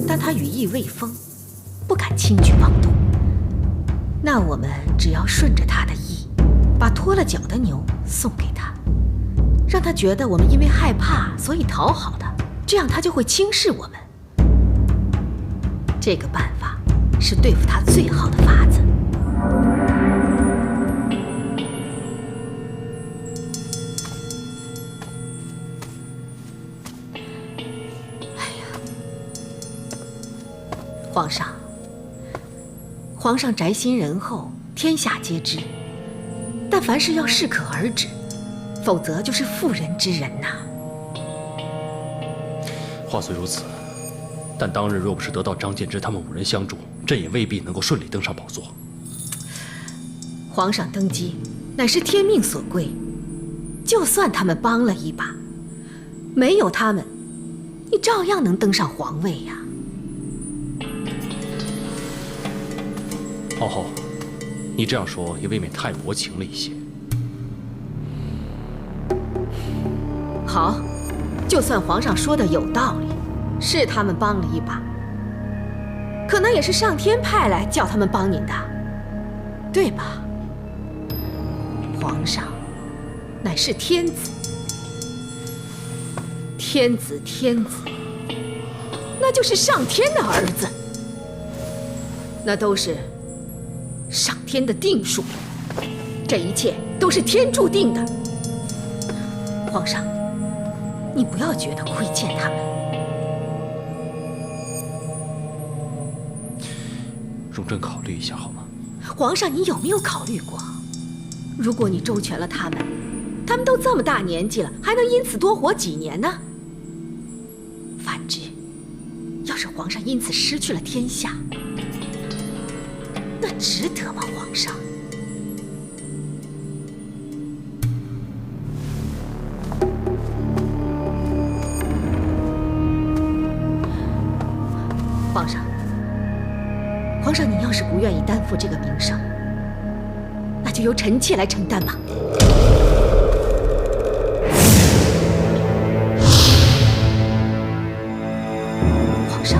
S4: 但他羽翼未丰，不敢轻举妄动。那我们只要顺着他的意，把脱了脚的牛送给他，让他觉得我们因为害怕所以讨好他，这样他就会轻视我们。这个办法是对付他最好的法子。皇上宅心仁厚，天下皆知。但凡事要适可而止，否则就是妇人之仁呐。
S6: 话虽如此，但当日若不是得到张建之他们5人相助，朕也未必能够顺利登上宝座。
S4: 皇上登基乃是天命所归，就算他们帮了一把，没有他们，你照样能登上皇位呀。
S6: 皇后，你这样说也未免太薄情了一些。
S4: 好，就算皇上说的有道理，是他们帮了一把，可能也是上天派来叫他们帮您的，对吧？
S13: 皇上乃是天子，天子，那就是上天的儿子，那都是上天的定数，这一切都是天注定的。皇上，你不要觉得亏欠他们。
S6: 容朕考虑一下好吗？
S13: 皇上，你有没有考虑过，如果你周全了他们，他们都这么大年纪了，还能因此多活几年呢？反之，要是皇上因此失去了天下，那值得吗？皇上？皇上，你要是不愿意担负这个名声，那就由臣妾来承担吧。皇上，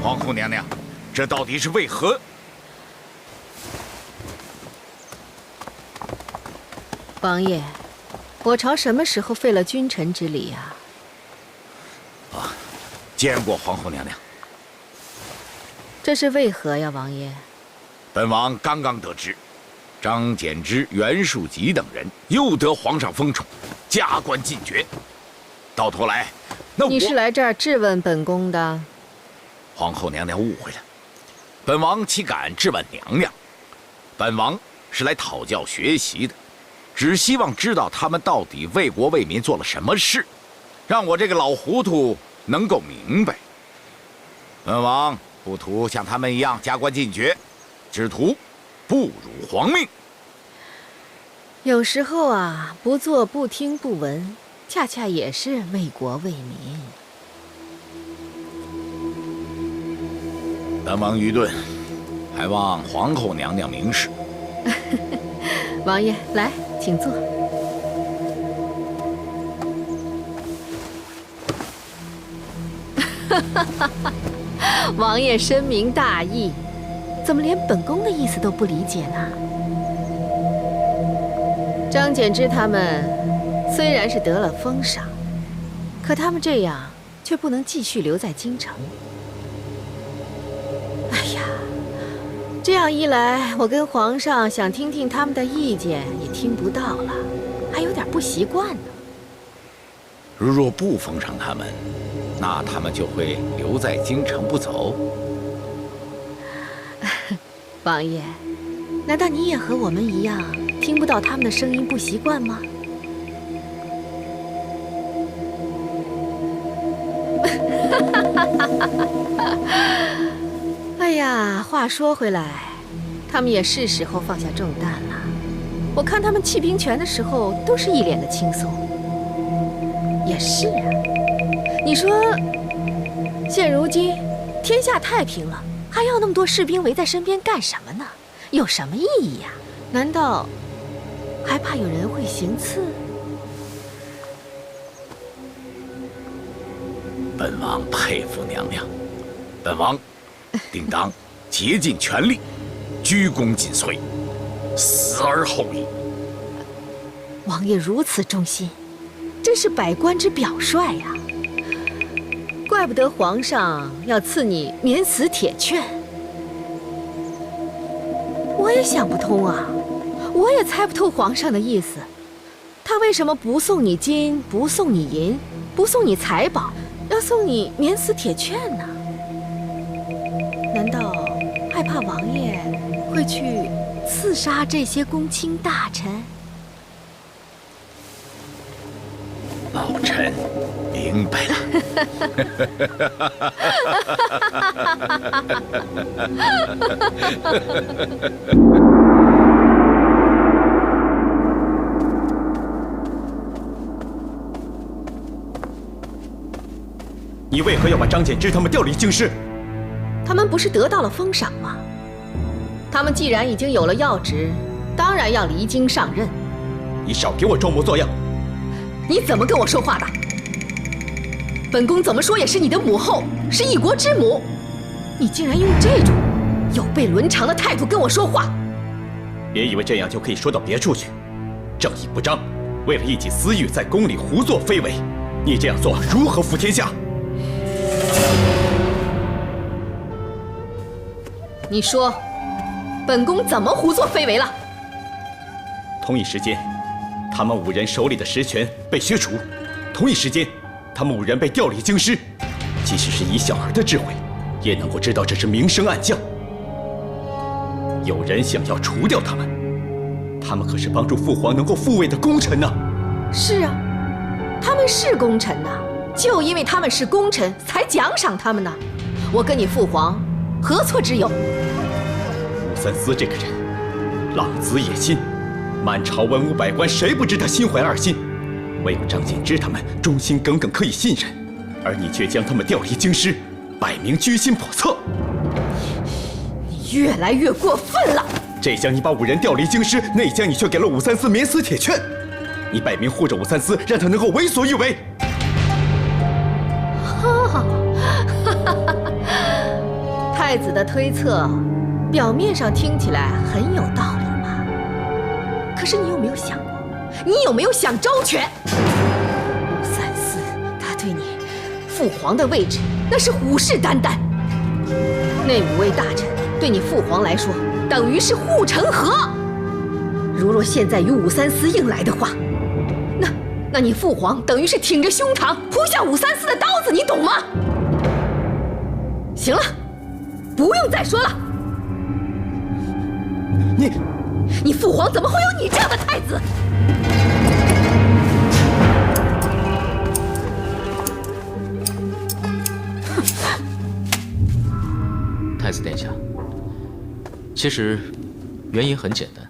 S7: 皇后娘娘，这到底是为何？
S4: 王爷，我朝什么时候废了君臣之礼呀？
S7: 见过皇后娘娘。
S4: 这是为何呀，王爷？
S7: 本王刚刚得知，张柬之、袁术吉等人又得皇上封宠，加官进爵。到头来，
S4: 你是来这儿质问本宫的？
S7: 皇后娘娘误会了，本王岂敢质问娘娘？本王是来讨教学习的。只希望知道他们到底为国为民做了什么事，让我这个老糊涂能够明白。本王不图像他们一样加官进爵，只图不辱皇命。
S4: 有时候啊，不做不听不闻，恰恰也是为国为民。
S7: 本王愚钝，还望皇后娘娘明示。
S4: 王爷，来，请坐。王爷深明大义，怎么连本宫的意思都不理解呢？张柬之他们虽然是得了封赏，可他们这样却不能继续留在京城。哎呀，这样一来，我跟皇上想听听他们的意见也听不到了，还有点不习惯呢。
S7: 如若不封赏他们，那他们就会留在京城不走。
S4: 王爷，难道你也和我们一样，听不到他们的声音不习惯吗？哎呀，话说回来，他们也是时候放下重担了。我看他们弃兵权的时候，都是一脸的轻松。也是啊，你说，现如今天下太平了，还要那么多士兵围在身边干什么呢？有什么意义呀？难道还怕有人会行刺？
S7: 本王佩服娘娘，本王定当竭尽全力，鞠躬尽瘁，死而后已。
S13: 王爷如此忠心，真是百官之表率呀！
S4: 怪不得皇上要赐你免死铁券。
S13: 我也想不通啊，我也猜不透皇上的意思。他为什么不送你金，不送你银，不送你财宝，要送你免死铁券呢？难道害怕王爷会去刺杀这些公卿大臣？
S7: 老臣明白了。
S8: 你为何要把张柬之他们调离京师？
S13: 他们不是得到了封赏吗？他们既然已经有了要职，当然要离京上任。
S8: 你少给我装模作样！
S13: 你怎么跟我说话的？本宫怎么说也是你的母后，是一国之母，你竟然用这种有悖伦常的态度跟我说话！
S8: 别以为这样就可以说到别处去，正义不彰，为了一己私欲在宫里胡作非为，你这样做如何服天下？
S13: 你说，本宫怎么胡作非为了？
S8: 同一时间，他们5人手里的实权被削除；同一时间，他们5人被调离京师。即使是以小儿的智慧，也能够知道这是明升暗降。有人想要除掉他们，他们可是帮助父皇能够复位的功臣呢。
S13: 是啊，他们是功臣呐，就因为他们是功臣，才奖赏他们呢。我跟你父皇何错之有？
S8: 武三思这个人，浪子野心，满朝文武百官谁不知他心怀二心？唯有张柬之他们忠心耿耿，可以信任，而你却将他们调离京师，摆明居心叵测。
S13: 你越来越过分了！
S8: 这厢你把5人调离京师，那厢你却给了武三思免死铁券，你摆明护着武三思，让他能够为所欲为。
S13: 太子的推测，表面上听起来很有道理嘛。可是你有没有想过，你有没有想周全？武三思，他对你父皇的位置那是虎视眈眈，那5位大臣对你父皇来说等于是护城河。如若现在与武三思硬来的话，那你父皇等于是挺着胸膛扑向武三思的刀子，你懂吗？行了，不用再说了。你父皇怎么会有你这样的太子？
S5: 太子殿下，其实原因很简单，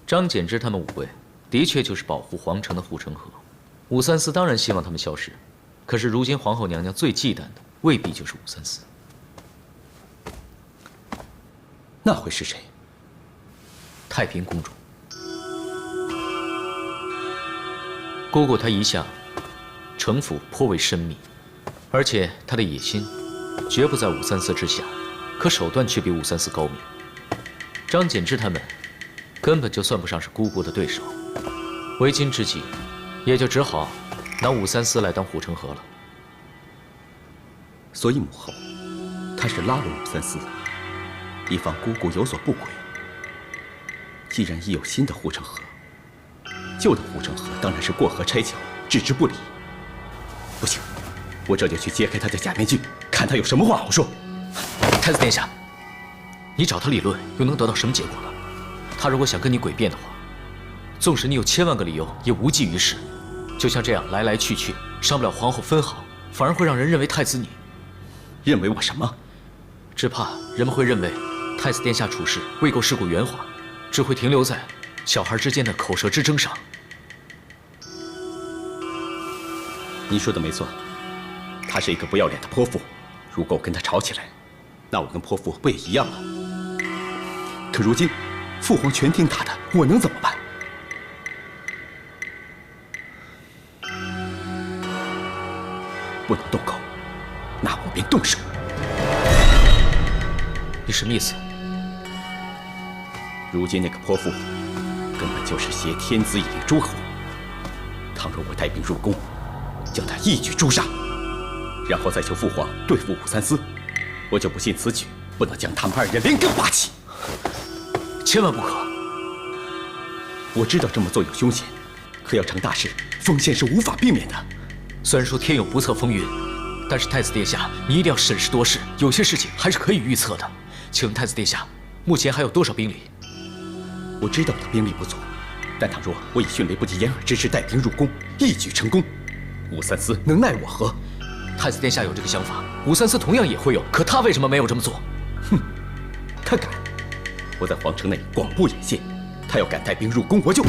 S5: 张柬之他们5位的确就是保护皇城的护城河。武三思当然希望他们消失，可是如今皇后娘娘最忌惮的未必就是武三思。
S8: 那会是谁？
S5: 太平公主。姑姑她一向城府颇为深密，而且她的野心绝不在武三思之下，可手段却比武三思高明。张柬之他们根本就算不上是姑姑的对手，为今之计，也就只好拿武三思来当护城河了。
S8: 所以母后，她是拉拢武三思，以防姑姑有所不轨。既然已有新的护城河，旧的护城河当然是过河拆桥，置之不理。不行，我这就去揭开他的假面具，看他有什么话好说。
S5: 太子殿下，你找他理论又能得到什么结果呢？他如果想跟你诡辩的话，纵使你有1000万个理由，也无济于事。就像这样来来去去，伤不了皇后分毫，反而会让人认为太子你
S8: 认为我什么？
S5: 只怕人们会认为太子殿下处事未够世故圆滑，只会停留在小孩之间的口舌之争上。
S8: 你说的没错，他是一个不要脸的泼妇。如果我跟他吵起来，那我跟泼妇不也一样了？可如今父皇全听他的，我能怎么办？不能动口，那我便动手。
S5: 你什么意思？
S8: 如今那个泼妇根本就是挟天子以令诸侯。倘若我带兵入宫，将他一举诛杀，然后再求父皇对付武三思，我就不信此举不能将他们2人连根拔起。
S5: 千万不可！
S8: 我知道这么做有凶险，可要成大事，风险是无法避免的。
S5: 虽然说天有不测风云，但是太子殿下，你一定要审时度势，有些事情还是可以预测的。请问太子殿下，目前还有多少兵力？
S8: 我知道我的兵力不足，但倘若我以迅雷不及掩耳之势带兵入宫，一举成功，武三思能奈我何？
S5: 太子殿下有这个想法，武三思同样也会有，可他为什么没有这么做？
S8: 哼，他敢！我在皇城内广布眼线，他要敢带兵入宫，我就……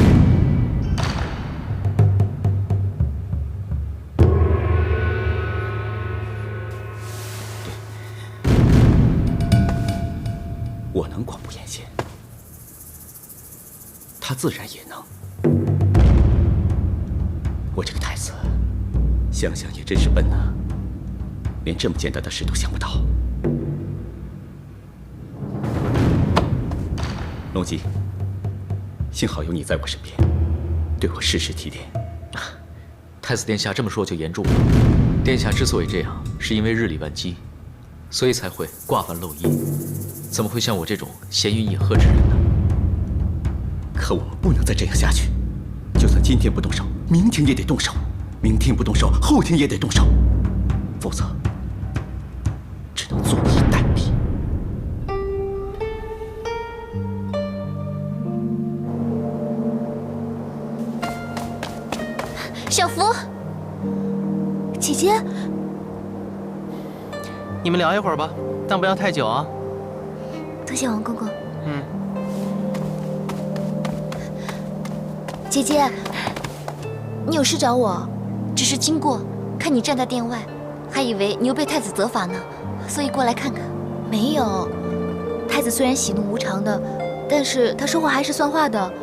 S8: 我能广布眼线，他自然也能。我这个太子，想想也真是笨啊，连这么简单的事都想不到。龙吉，幸好有你在我身边，对我时时提点。
S5: 太子殿下这么说就言重了。殿下之所以这样，是因为日理万机，所以才会挂帆漏衣，怎么会像我这种闲云野鹤之人呢？
S8: 可我们不能再这样下去，就算今天不动手，明天也得动手，明天不动手，后天也得动手，否则只能坐以待毙。
S2: 小福，姐姐，
S14: 你们聊一会儿吧，但不要太久啊。
S3: 多谢王公公。
S14: 嗯。
S2: 姐姐，你有事找我？只是经过，看你站在殿外，还以为你又被太子责罚呢，所以过来看看。
S3: 没有，太子虽然喜怒无常的，但是他说话还是算话的。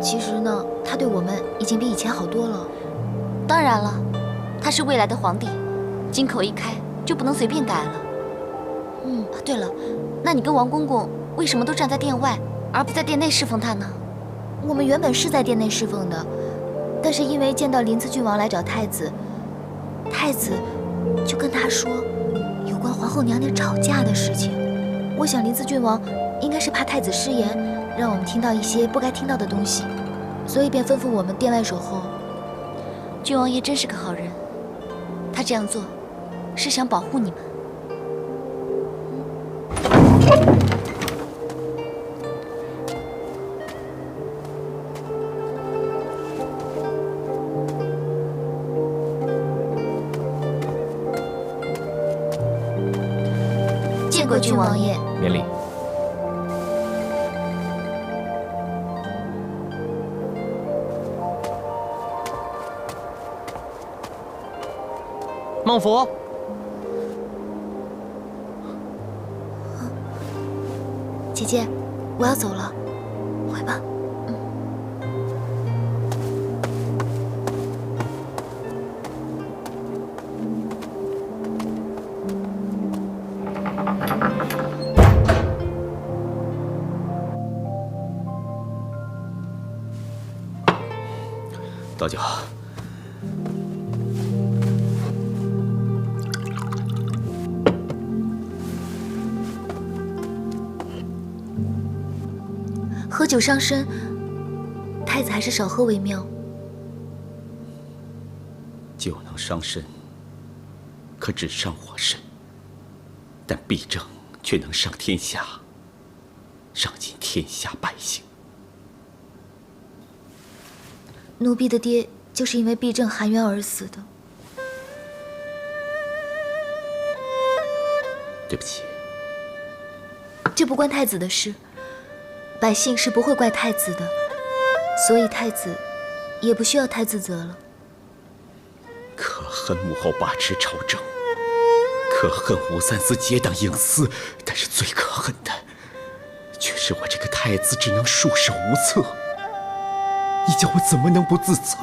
S3: 其实呢，他对我们已经比以前好多了。
S2: 当然了，他是未来的皇帝，金口一开就不能随便改了。对了，那你跟王公公为什么都站在殿外，而不在殿内侍奉他呢？
S3: 我们原本是在殿内侍奉的，但是因为见到临淄郡王来找太子，太子就跟他说有关皇后娘娘吵架的事情。我想临淄郡王应该是怕太子失言，让我们听到一些不该听到的东西，所以便吩咐我们殿外守候。
S2: 郡王爷真是个好人，他这样做是想保护你们。
S3: 见过郡王爷。
S5: 免礼。
S14: 孟福，
S3: 姐姐，我要走了，回吧。
S8: 道教。
S3: 喝酒伤身，太子还是少喝为妙。
S8: 酒能伤身，可只伤我身；但弊政却能伤天下，伤尽天下百姓。
S3: 奴婢的爹就是因为弊政含冤而死的。
S8: 对不起，
S3: 这不关太子的事。百姓是不会怪太子的，所以太子也不需要太自责了。
S8: 可恨母后把持朝政，可恨武三思结党营私，但是最可恨的，却是我这个太子只能束手无策。你叫我怎么能不自责？